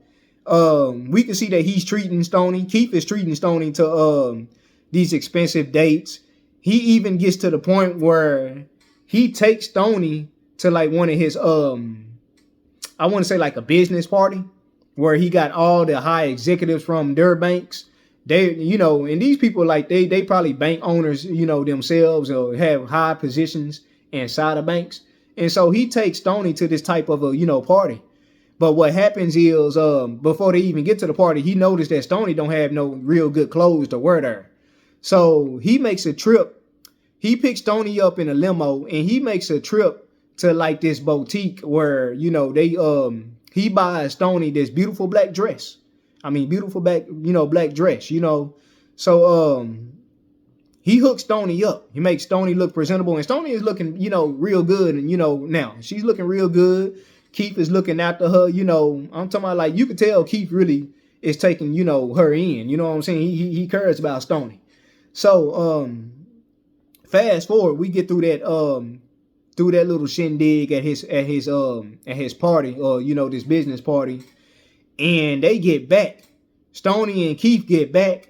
we can see that he's treating Stoney. Keith is treating Stoney to these expensive dates. He even gets to the point where he takes Stoney to, like, one of his I want to say, like, a business party where he got all the high executives from their banks. They, and these people, like, they probably bank owners, themselves, or have high positions inside of banks. And so he takes Stoney to this type of a, party. But what happens is, before they even get to the party, he noticed that Stoney don't have no real good clothes to wear there. So he makes a trip. He picks Stoney up in a limo, and he makes a trip to, like, this boutique where, he buys Stoney this beautiful black dress. I mean, beautiful black dress, So he hooks Stoney up. He makes Stoney look presentable, and Stoney is looking, real good. And, now she's looking real good. Keith is looking after her, I'm talking about, like, you could tell Keith really is taking, her in, you know what I'm saying? He cares about Stoney. So, fast forward, we get through threw that little shindig at his party, or this business party, and they get back. Stoney and Keith get back,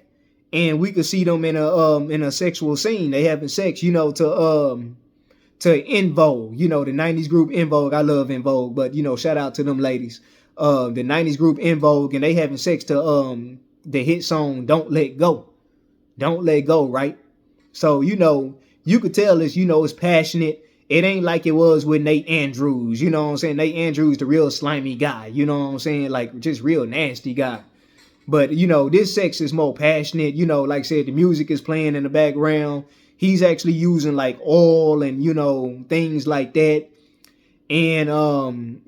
and we could see them in a sexual scene. They having sex, to En Vogue, the 90s group En Vogue. I love En Vogue, but shout out to them ladies. The 90s group En Vogue, and they having sex to the hit song Don't Let Go. Don't Let Go, right? So, you could tell it's passionate. It ain't like it was with Nate Andrews. You know what I'm saying? Nate Andrews, the real slimy guy. You know what I'm saying? Like, just real nasty guy. But, this sex is more passionate. Like I said, the music is playing in the background. He's actually using like oil and, things like that. And,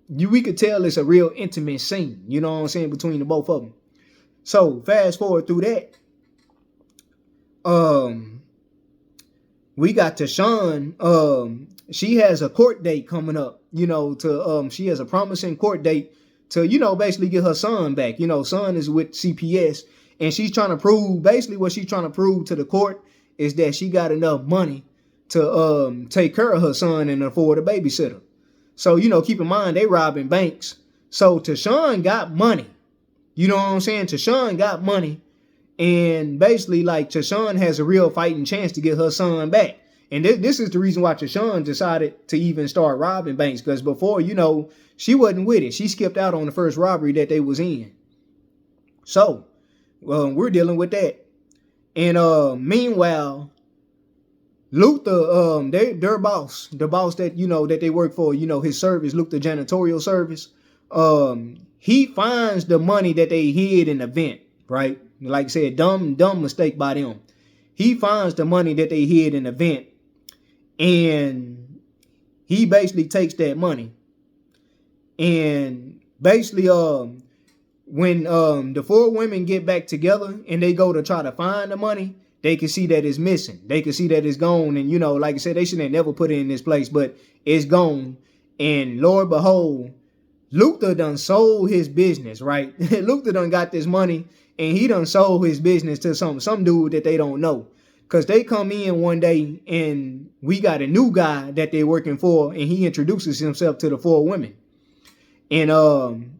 we could tell it's a real intimate scene, you know what I'm saying, between the both of them. So fast forward through that. We got Tashawn. She has a court date coming up, she has a promising court date to, basically get her son back. Son is with CPS, and she's trying to prove, basically what she's trying to prove to the court is that she got enough money to take care of her son and afford a babysitter. So, keep in mind, they robbing banks. So Tashawn got money. You know what I'm saying? Tashawn got money. And basically, like, Tashawn has a real fighting chance to get her son back. And this is the reason why Tashawn decided to even start robbing banks. Because before, she wasn't with it. She skipped out on the first robbery that they was in. So, we're dealing with that. And meanwhile, Luther, their boss, the boss that, that they work for, his service, Luther janitorial service, he finds the money that they hid in the vent, right? Like I said, dumb mistake by them. He finds the money that they hid in the vent, and he basically takes that money. And basically, when the four women get back together and they go to try to find the money, they can see that it's missing. They can see that it's gone. And, like I said, they should have never put it in this place, but it's gone. And Lord behold, Luther done sold his business, right? Luther done got this money, and he done sold his business to some dude that they don't know. Because they come in one day, and we got a new guy that they're working for, and he introduces himself to the four women. And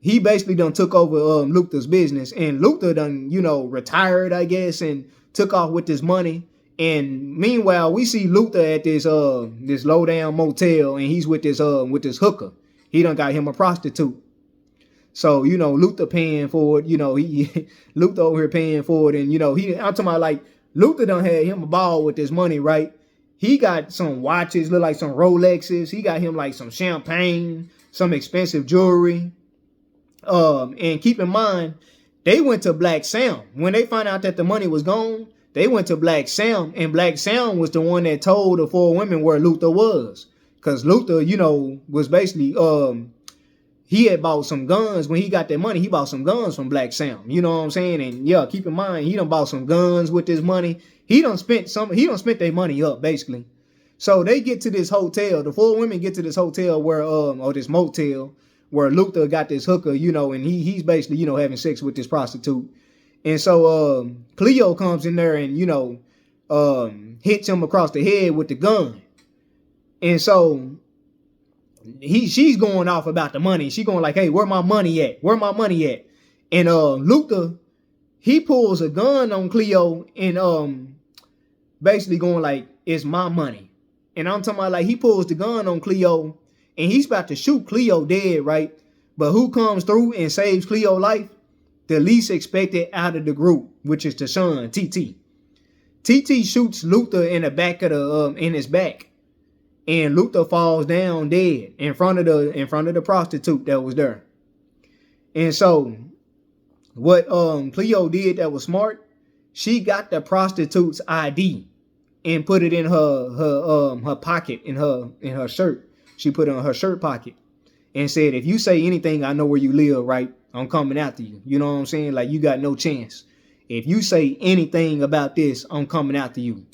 he basically done took over Luther's business, and Luther done, retired, I guess, and took off with this money. And meanwhile, we see Luther at this low down motel, and he's with this hooker. He done got him a prostitute. So, Luther paying for it, Luther over here paying for it. And, I'm talking about, like, Luther done had him a ball with this money, right? He got some watches, look like some Rolexes. He got him like some champagne, some expensive jewelry. And keep in mind, they went to Black Sam. When they found out that the money was gone, they went to Black Sam, and Black Sam was the one that told the four women where Luther was. Because Luther, was basically, he had bought some guns. When he got that money, he bought some guns from Black Sam. You know what I'm saying? And yeah, keep in mind, he done bought some guns with this money. He done spent their money up, basically. So they get to this hotel. The four women get to this hotel where, or this motel, where Luther got this hooker, and he's basically, having sex with this prostitute. And so Cleo comes in there and, hits him across the head with the gun. And so she's going off about the money. She going like, hey, where my money at? Where my money at? And Luther, he pulls a gun on Cleo and basically going like, it's my money. And I'm talking about, like, he pulls the gun on Cleo and he's about to shoot Cleo dead, right? But who comes through and saves Cleo's life? The least expected out of the group, which is Tashawn, TT. TT shoots Luther in the back of in his back. And Luther falls down dead in front of the prostitute that was there. And so what Cleo did that was smart, she got the prostitute's ID and put it in her pocket, in her shirt. She put it in her shirt pocket and said, if you say anything, I know where you live, right? I'm coming after you. You know what I'm saying? Like, you got no chance. If you say anything about this, I'm coming after you.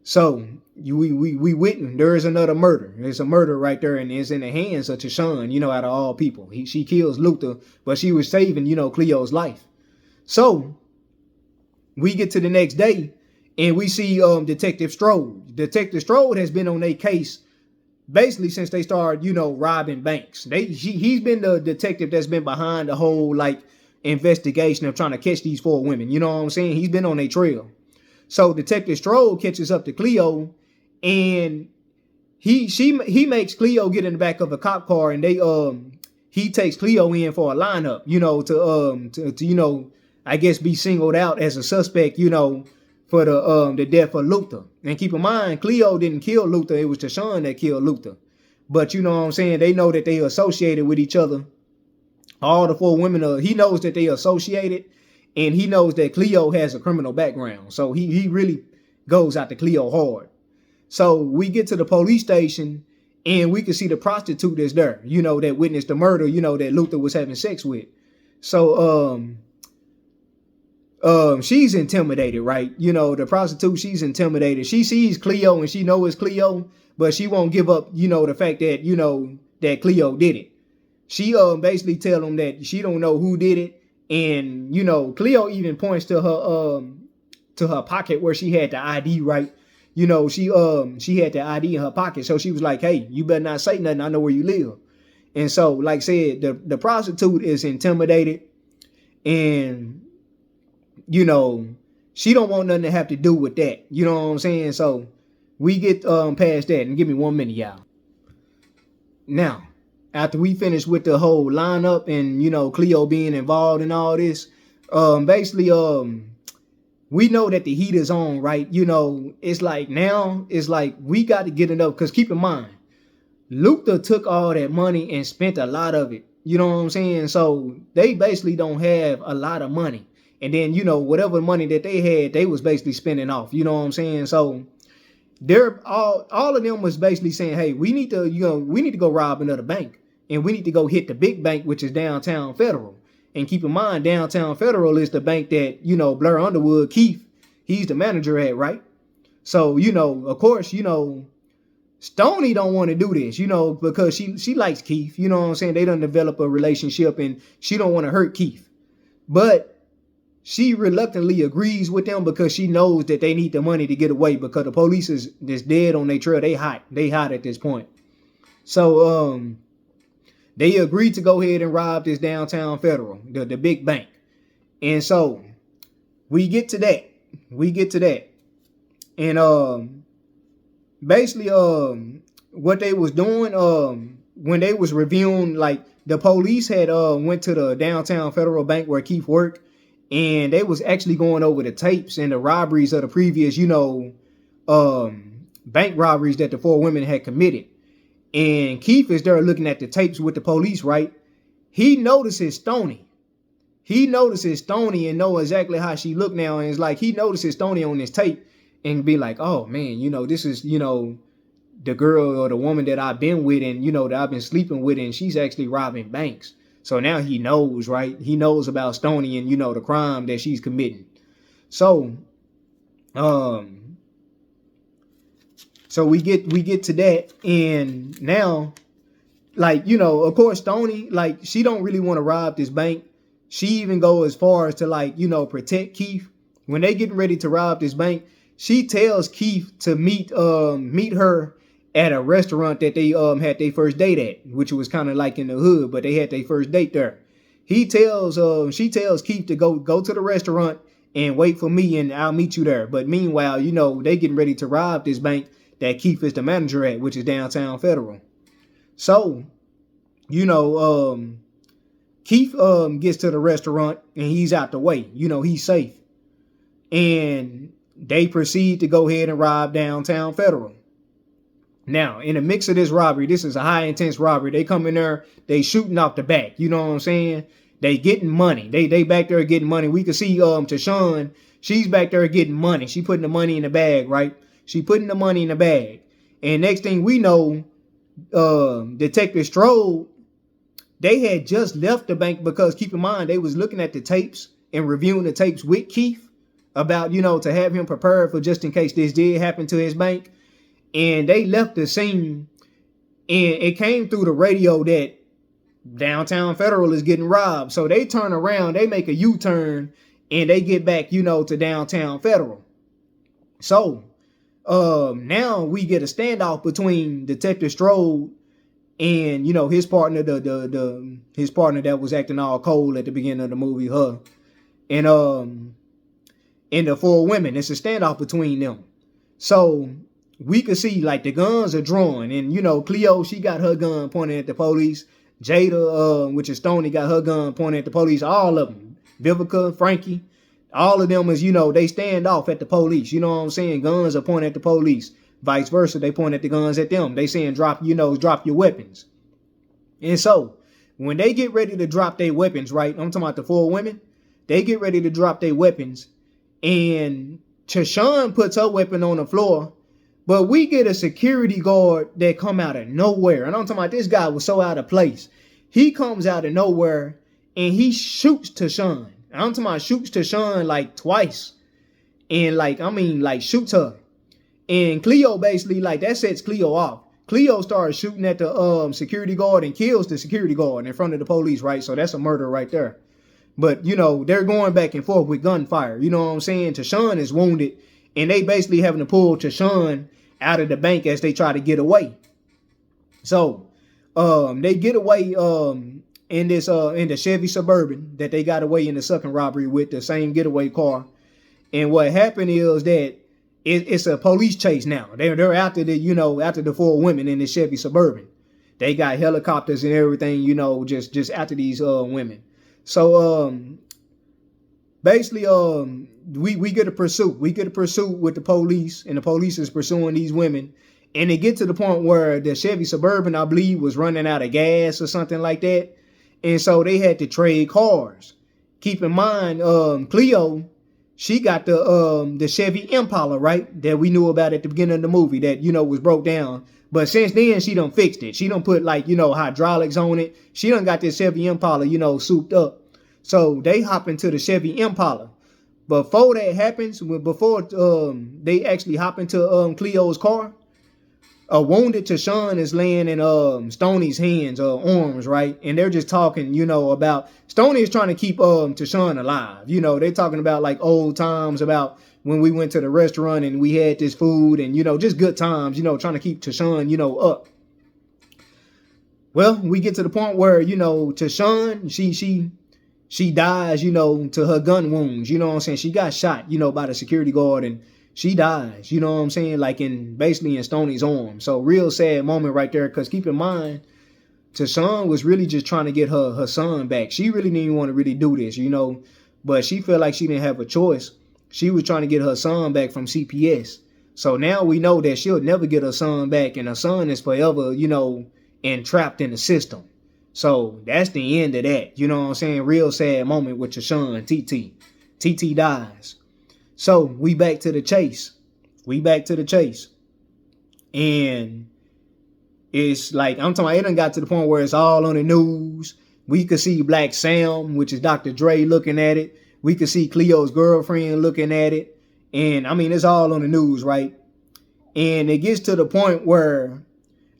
So we witness there is another murder. There's a murder right there, and it's in the hands of Tashawn, out of all people. She kills Luther, but she was saving, Cleo's life. So we get to the next day, And we see Detective Strode. Detective Strode has been on their case basically since they started, robbing banks. He's been the detective that's been behind the whole like investigation of trying to catch these 4 women. You know what I'm saying? He's been on their trail. So Detective Strode catches up to Cleo, and he makes Cleo get in the back of a cop car, and he takes Cleo in for a lineup, to I guess be singled out as a suspect, for the death of Luther. And keep in mind, Cleo didn't kill Luther, it was Tashawn that killed Luther. But you know what I'm saying, they know that they are associated with each other. All the 4 women he knows that they are associated, and he knows that Cleo has a criminal background. So he really goes out to Cleo hard. So we get to the police station, and we can see the prostitute that's there, that witnessed the murder, that Luther was having sex with. So she's intimidated, right? The prostitute, she's intimidated. She sees Cleo and she knows it's Cleo, but she won't give up, the fact that, that Cleo did it. She basically tell them that she don't know who did it. And, Cleo even points to her pocket where she had the ID, right? She had the ID in her pocket. So she was like, hey, you better not say nothing. I know where you live. And so, like I said, the prostitute is intimidated, and, she don't want nothing to have to do with that. You know what I'm saying? So we get past that, and give me 1 minute, y'all. Now, after we finish with the whole lineup and, Cleo being involved in all this, basically, we know that the heat is on, right? It's like now, it's like we got to get it up. Because keep in mind, Luther took all that money and spent a lot of it. You know what I'm saying? So they basically don't have a lot of money. And then, whatever money that they had, they was basically spending off. You know what I'm saying? So they're all of them was basically saying, hey, we need to go rob another bank. And we need to go hit the big bank, which is Downtown Federal. And keep in mind, Downtown Federal is the bank that, Blair Underwood, Keith, he's the manager at, right? So, of course, Stoney don't want to do this, because she likes Keith. You know what I'm saying? They done develop a relationship, and she don't want to hurt Keith. But she reluctantly agrees with them because she knows that they need the money to get away, because the police is dead on their trail. They hot at this point. So, they agreed to go ahead and rob this Downtown Federal, the big bank. And so we get to that. And basically what they was doing when they was reviewing, like the police had went to the Downtown Federal Bank where Keith worked, and they was actually going over the tapes and the robberies of the previous, bank robberies that the 4 women had committed. And Keith is there looking at the tapes with the police, right? He notices Stoney. And know exactly how she looked now. And it's like he notices Stoney on this tape and be like, oh, man, this is, the girl or the woman that I've been with and, that I've been sleeping with, and she's actually robbing banks. So now he knows, right? He knows about Stoney and, the crime that she's committing. So, So we get to that, and now, like, of course, Stoney, like, she don't really want to rob this bank. She even go as far as to, like, protect Keith. When they getting ready to rob this bank, she tells Keith to meet her at a restaurant that they had their first date at, which was kind of like in the hood, but they had their first date there. She tells Keith to go to the restaurant and wait for me, and I'll meet you there. But meanwhile, they getting ready to rob this bank that Keith is the manager at, which is Downtown Federal. So, Keith gets to the restaurant and he's out the way. He's safe. And they proceed to go ahead and rob Downtown Federal. Now, in the mix of this robbery, this is a high intense robbery. They come in there, they shooting off the back. You know what I'm saying? They getting money. They back there getting money. We can see Tashawn, she's back there getting money. She putting the money in the bag, right? She putting the money in the bag. And next thing we know, Detective Strode, they had just left the bank because, keep in mind, they was looking at the tapes and reviewing the tapes with Keith about, to have him prepared for just in case this did happen to his bank. And they left the scene, and it came through the radio that Downtown Federal is getting robbed. So they turn around, they make a U-turn, and they get back, to Downtown Federal. So now we get a standoff between Detective Strode and his partner, his partner that was acting all cold at the beginning of the movie, her, and the four women. It's a standoff between them. So we could see like the guns are drawn, and Cleo, she got her gun pointing at the police. Jada, which is Stoney, got her gun pointing at the police. All of them, Vivica, Frankie, all of them is they stand off at the police. You know what I'm saying? Guns are pointing at the police. Vice versa, they point at the guns at them. They saying drop your weapons. And so when they get ready to drop their weapons, right? I'm talking about the four women. They get ready to drop their weapons, and Tashawn puts her weapon on the floor. But we get a security guard that come out of nowhere. And I'm talking about this guy was so out of place. He comes out of nowhere and he shoots Tashawn. And I'm talking about shoots Tashawn like twice. And shoots her. And Cleo basically, that sets Cleo off. Cleo starts shooting at the security guard and kills the security guard in front of the police, right? So that's a murder right there. But, they're going back and forth with gunfire. You know what I'm saying? Tashawn is wounded. And they basically having to pull Tashawn out of the bank as they try to get away. So they get away in the Chevy Suburban that they got away in the second robbery with, the same getaway car. And what happened is that it's a police chase now. They're after the four women in the Chevy Suburban. They got helicopters and everything, just after these women. So basically we get a pursuit. We get a pursuit with the police, and the police is pursuing these women. And it get to the point where the Chevy Suburban, I believe, was running out of gas or something like that. And so they had to trade cars. Keep in mind, Cleo, she got the Chevy Impala, right? That we knew about at the beginning of the movie that, was broke down. But since then, she done fixed it. She done put hydraulics on it. She done got this Chevy Impala, souped up. So they hop into the Chevy Impala. Before that happens, before they actually hop into Cleo's car, a wounded Tashawn is laying in Stoney's hands, arms, right? And they're just talking, about Stoney is trying to keep Tashawn alive. They're talking about like old times, about when we went to the restaurant and we had this food and, just good times, trying to keep Tashawn, up. Well, we get to the point where, Tashawn, she dies, to her gun wounds. You know what I'm saying? She got shot, by the security guard, and she dies, you know what I'm saying? Basically in Stoney's arm. So real sad moment right there. Because keep in mind, Tashawn was really just trying to get her son back. She really didn't even want to really do this, But she felt like she didn't have a choice. She was trying to get her son back from CPS. So now we know that she'll never get her son back. And her son is forever, entrapped in the system. So that's the end of that. You know what I'm saying? Real sad moment with Tashawn, TT. TT dies. So we back to the chase. And it's like, I'm talking about, it done got to the point where it's all on the news. We could see Black Sam, which is Dr. Dre, looking at it. We could see Cleo's girlfriend looking at it. And I mean, it's all on the news, right? And it gets to the point where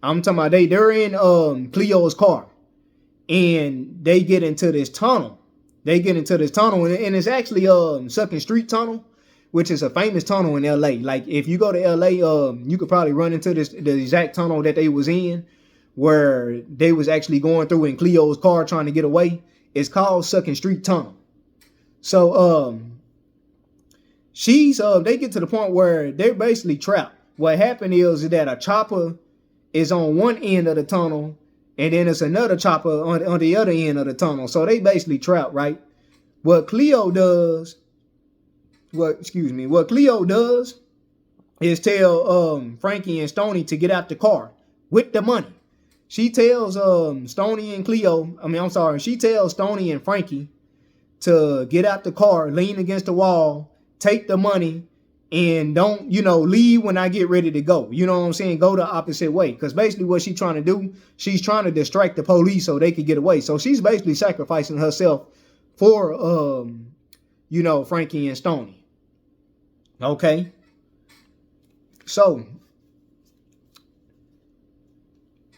I'm talking about they're in Cleo's car. And they get into this tunnel. And it's actually Second Street Tunnel, which is a famous tunnel in LA. Like if you go to LA, you could probably run into the exact tunnel that they was in, where they was actually going through in Cleo's car trying to get away. It's called Second Street Tunnel. So they get to the point where they're basically trapped. What happened is that a chopper is on one end of the tunnel, and then it's another chopper on the other end of the tunnel. So they basically trapped, right? What Cleo does is tell Frankie and Stoney to get out the car with the money. She tells she tells Stoney and Frankie to get out the car, lean against the wall, take the money, and don't, leave when I get ready to go. You know what I'm saying? Go the opposite way. Because basically what she's trying to do, she's trying to distract the police so they could get away. So she's basically sacrificing herself for, Frankie and Stoney. Okay? So,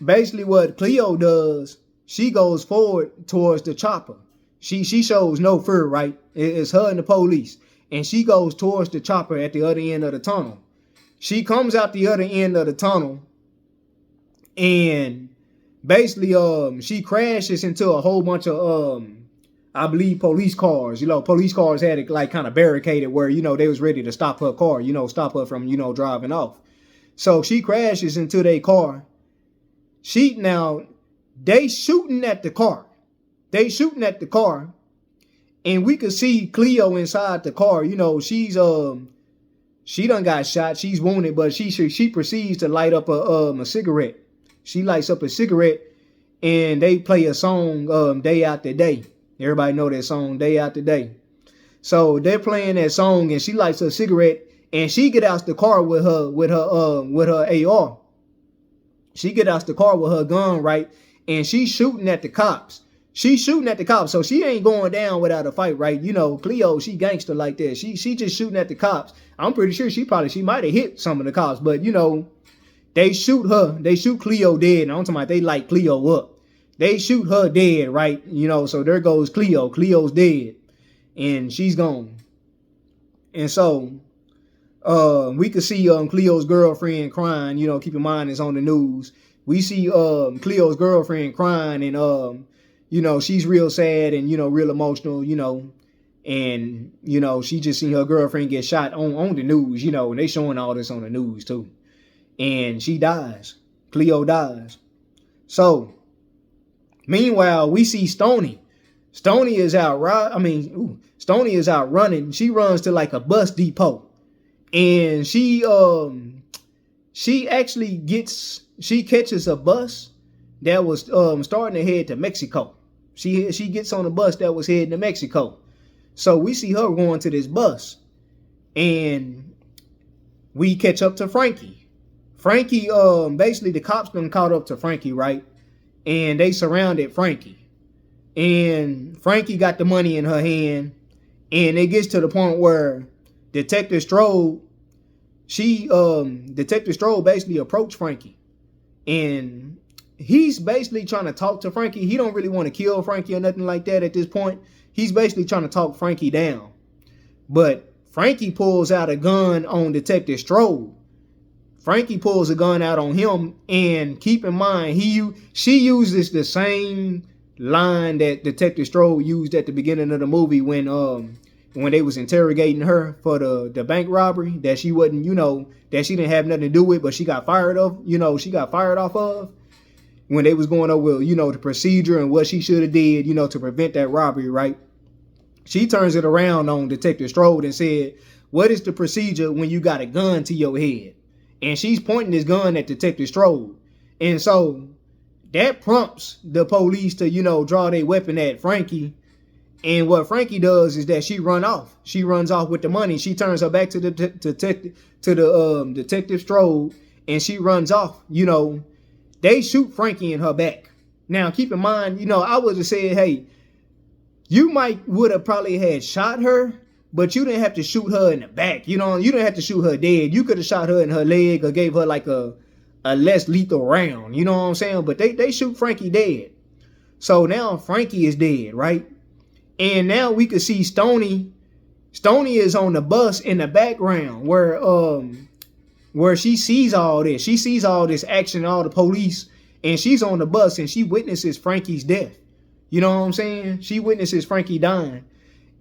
basically what Cleo does, she goes forward towards the chopper. She shows no fear, right? It's her and the police. and she goes towards the chopper at the other end of the tunnel. She comes out the other end of the tunnel, and basically she crashes into a whole bunch of I believe police cars. Police cars had it like kind of barricaded where, they was ready to stop her car, stop her from, driving off. So she crashes into their car. They shooting at the car. And we could see Cleo inside the car. She done got shot. She's wounded, but she proceeds to light up a cigarette. She lights up a cigarette, and they play a song, Day After Day. Everybody know that song, Day After Day. So they're playing that song, and she lights a cigarette, and she get out the car with her AR. She get out the car with her gun, right? And she's shooting at the cops. So she ain't going down without a fight, right? Cleo, she gangster like that. She just shooting at the cops. I'm pretty sure she might have hit some of the cops, but they shoot her. They shoot Cleo dead. And I'm talking about they light Cleo up. They shoot her dead, right? So there goes Cleo. Cleo's dead. And she's gone. And so we could see Cleo's girlfriend crying. Keep in mind it's on the news. We see Cleo's girlfriend crying, and she's real sad and real emotional, and she just seen her girlfriend get shot on the news, and they showing all this on the news too. And she dies. Cleo dies. So meanwhile, we see Stoney. Stoney is out running. She runs to like a bus depot. And she catches a bus that was starting to head to Mexico. She gets on a bus that was heading to Mexico. So we see her going to this bus. And we catch up to Frankie. Frankie, basically the cops done caught up to Frankie, right? And they surrounded Frankie. And Frankie got the money in her hand. And it gets to the point where Detective Strode basically approached Frankie. And he's basically trying to talk to Frankie. He don't really want to kill Frankie or nothing like that at this point. He's basically trying to talk Frankie down. But Frankie pulls out a gun on Detective Strode. Frankie pulls a gun out on him, and keep in mind, she uses the same line that Detective Strode used at the beginning of the movie when they was interrogating her for the bank robbery that she wasn't, that she didn't have nothing to do with, but she got fired off of when they was going over, the procedure and what she should have did, to prevent that robbery, right? She turns it around on Detective Strode and said, "What is the procedure when you got a gun to your head?" And she's pointing this gun at Detective Strode. And so that prompts the police to, draw their weapon at Frankie. And what Frankie does is that she runs off. She runs off with the money. She turns her back to the Detective Strode, and she runs off. They shoot Frankie in her back. Now, keep in mind, I would have said, hey, you would have probably had shot her, but you didn't have to shoot her in the back. You didn't have to shoot her dead. You could have shot her in her leg or gave her like a less lethal round. You know what I'm saying? But they shoot Frankie dead. So now Frankie is dead, right? And now we could see Stoney. Stoney is on the bus in the background where she sees all this. She sees all this action, all the police, and she's on the bus and she witnesses Frankie's death. You know what I'm saying? She witnesses Frankie dying.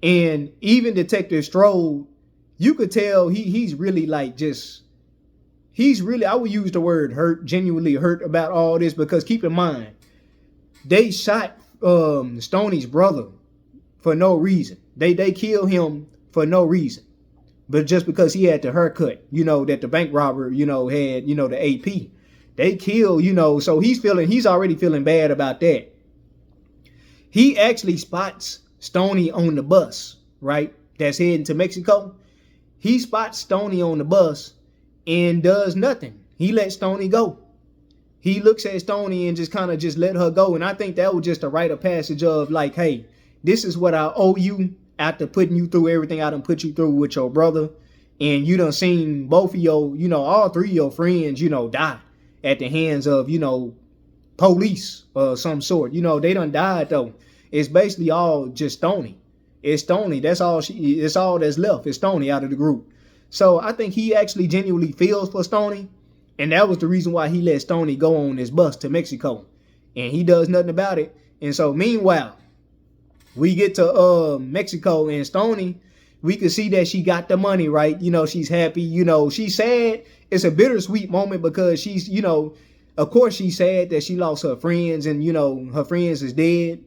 And even Detective Strode, you could tell he's really like I would use the word hurt, genuinely hurt about all this, because keep in mind, they shot Stoney's brother for no reason. They killed him for no reason, but just because he had the haircut, that the bank robber, had, the AP. They killed, so he's already feeling bad about that. He actually spots Stoney on the bus, right? That's heading to Mexico. He spots Stoney on the bus and does nothing. He lets Stoney go. He looks at Stoney and just kind of let her go. And I think that was just a rite of passage of like, hey, this is what I owe you after putting you through everything I done put you through with your brother. And you done seen both of your, all three of your friends, die at the hands of, police of some sort. They done died though. It's basically all just Stoney. It's Stoney. It's all that's left. It's Stoney out of the group. So I think he actually genuinely feels for Stoney. And that was the reason why he let Stoney go on this bus to Mexico. And he does nothing about it. And so meanwhile, we get to Mexico, and Stoney, we could see that she got the money, right? You know, she's happy. You know, she's sad. It's a bittersweet moment because she's, you know, of course she's sad that she lost her friends and, you know, her friends is dead.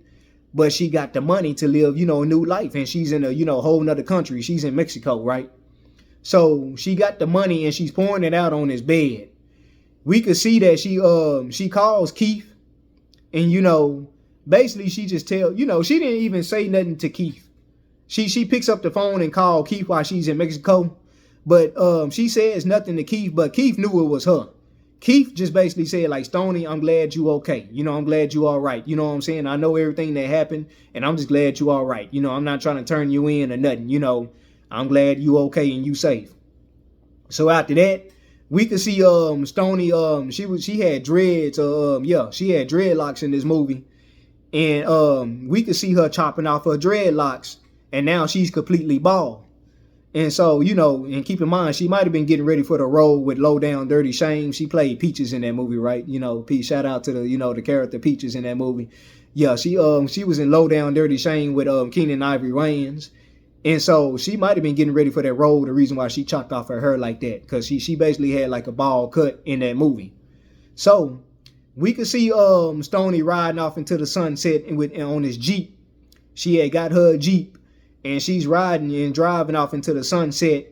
But she got the money to live, you know, a new life. And she's in a, you know, whole nother country. She's in Mexico, right? So she got the money and she's pouring it out on his bed. We could see that she calls Keith. And, you know, basically she just you know, she didn't even say nothing to Keith. She picks up the phone and calls Keith while she's in Mexico. But she says nothing to Keith, but Keith knew it was her. Keith just basically said, like, Stoney, I'm glad you okay. You know, I'm glad you all right. You know what I'm saying? I know everything that happened, and I'm just glad you all right. You know, I'm not trying to turn you in or nothing. You know, I'm glad you okay and you safe. So after that, we could see Stoney, she had dreads, she had dreadlocks in this movie. And we could see her chopping off her dreadlocks, and now she's completely bald. And so, you know, and keep in mind, she might have been getting ready for the role with Low Down Dirty Shame. She played Peaches in that movie, right? You know, shout out to the, you know, the character Peaches in that movie. Yeah, she was in Low Down Dirty Shame with Keenan Ivory Wayans. And so she might have been getting ready for that role, the reason why she chopped off her hair like that. Because she basically had like a bald cut in that movie. So we could see Stoney riding off into the sunset on his Jeep. She had got her Jeep. And she's riding and driving off into the sunset.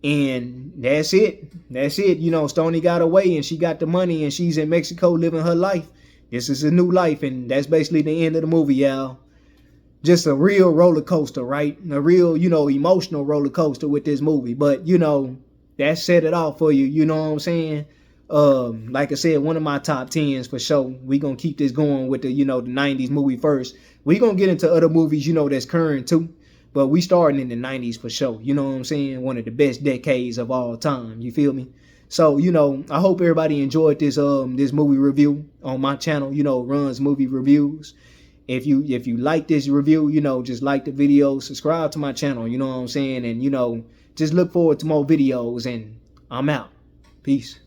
And that's it. That's it. You know, Stoney got away and she got the money and she's in Mexico living her life. This is a new life. And that's basically the end of the movie, y'all. Just a real roller coaster, right? A real, you know, emotional roller coaster with this movie. But, you know, that set it off for you. You know what I'm saying? Like I said, one of my top 10s for sure. We gonna keep this going with the, you know, the 90s movie first. We gonna get into other movies, you know, that's current too. But we starting in the 90s for sure. You know what I'm saying? One of the best decades of all time. You feel me? So, you know, I hope everybody enjoyed this this movie review on my channel, you know, Run's Movie Reviews. If you like this review, you know, just like the video, subscribe to my channel, you know what I'm saying? And, you know, just look forward to more videos, and I'm out. Peace.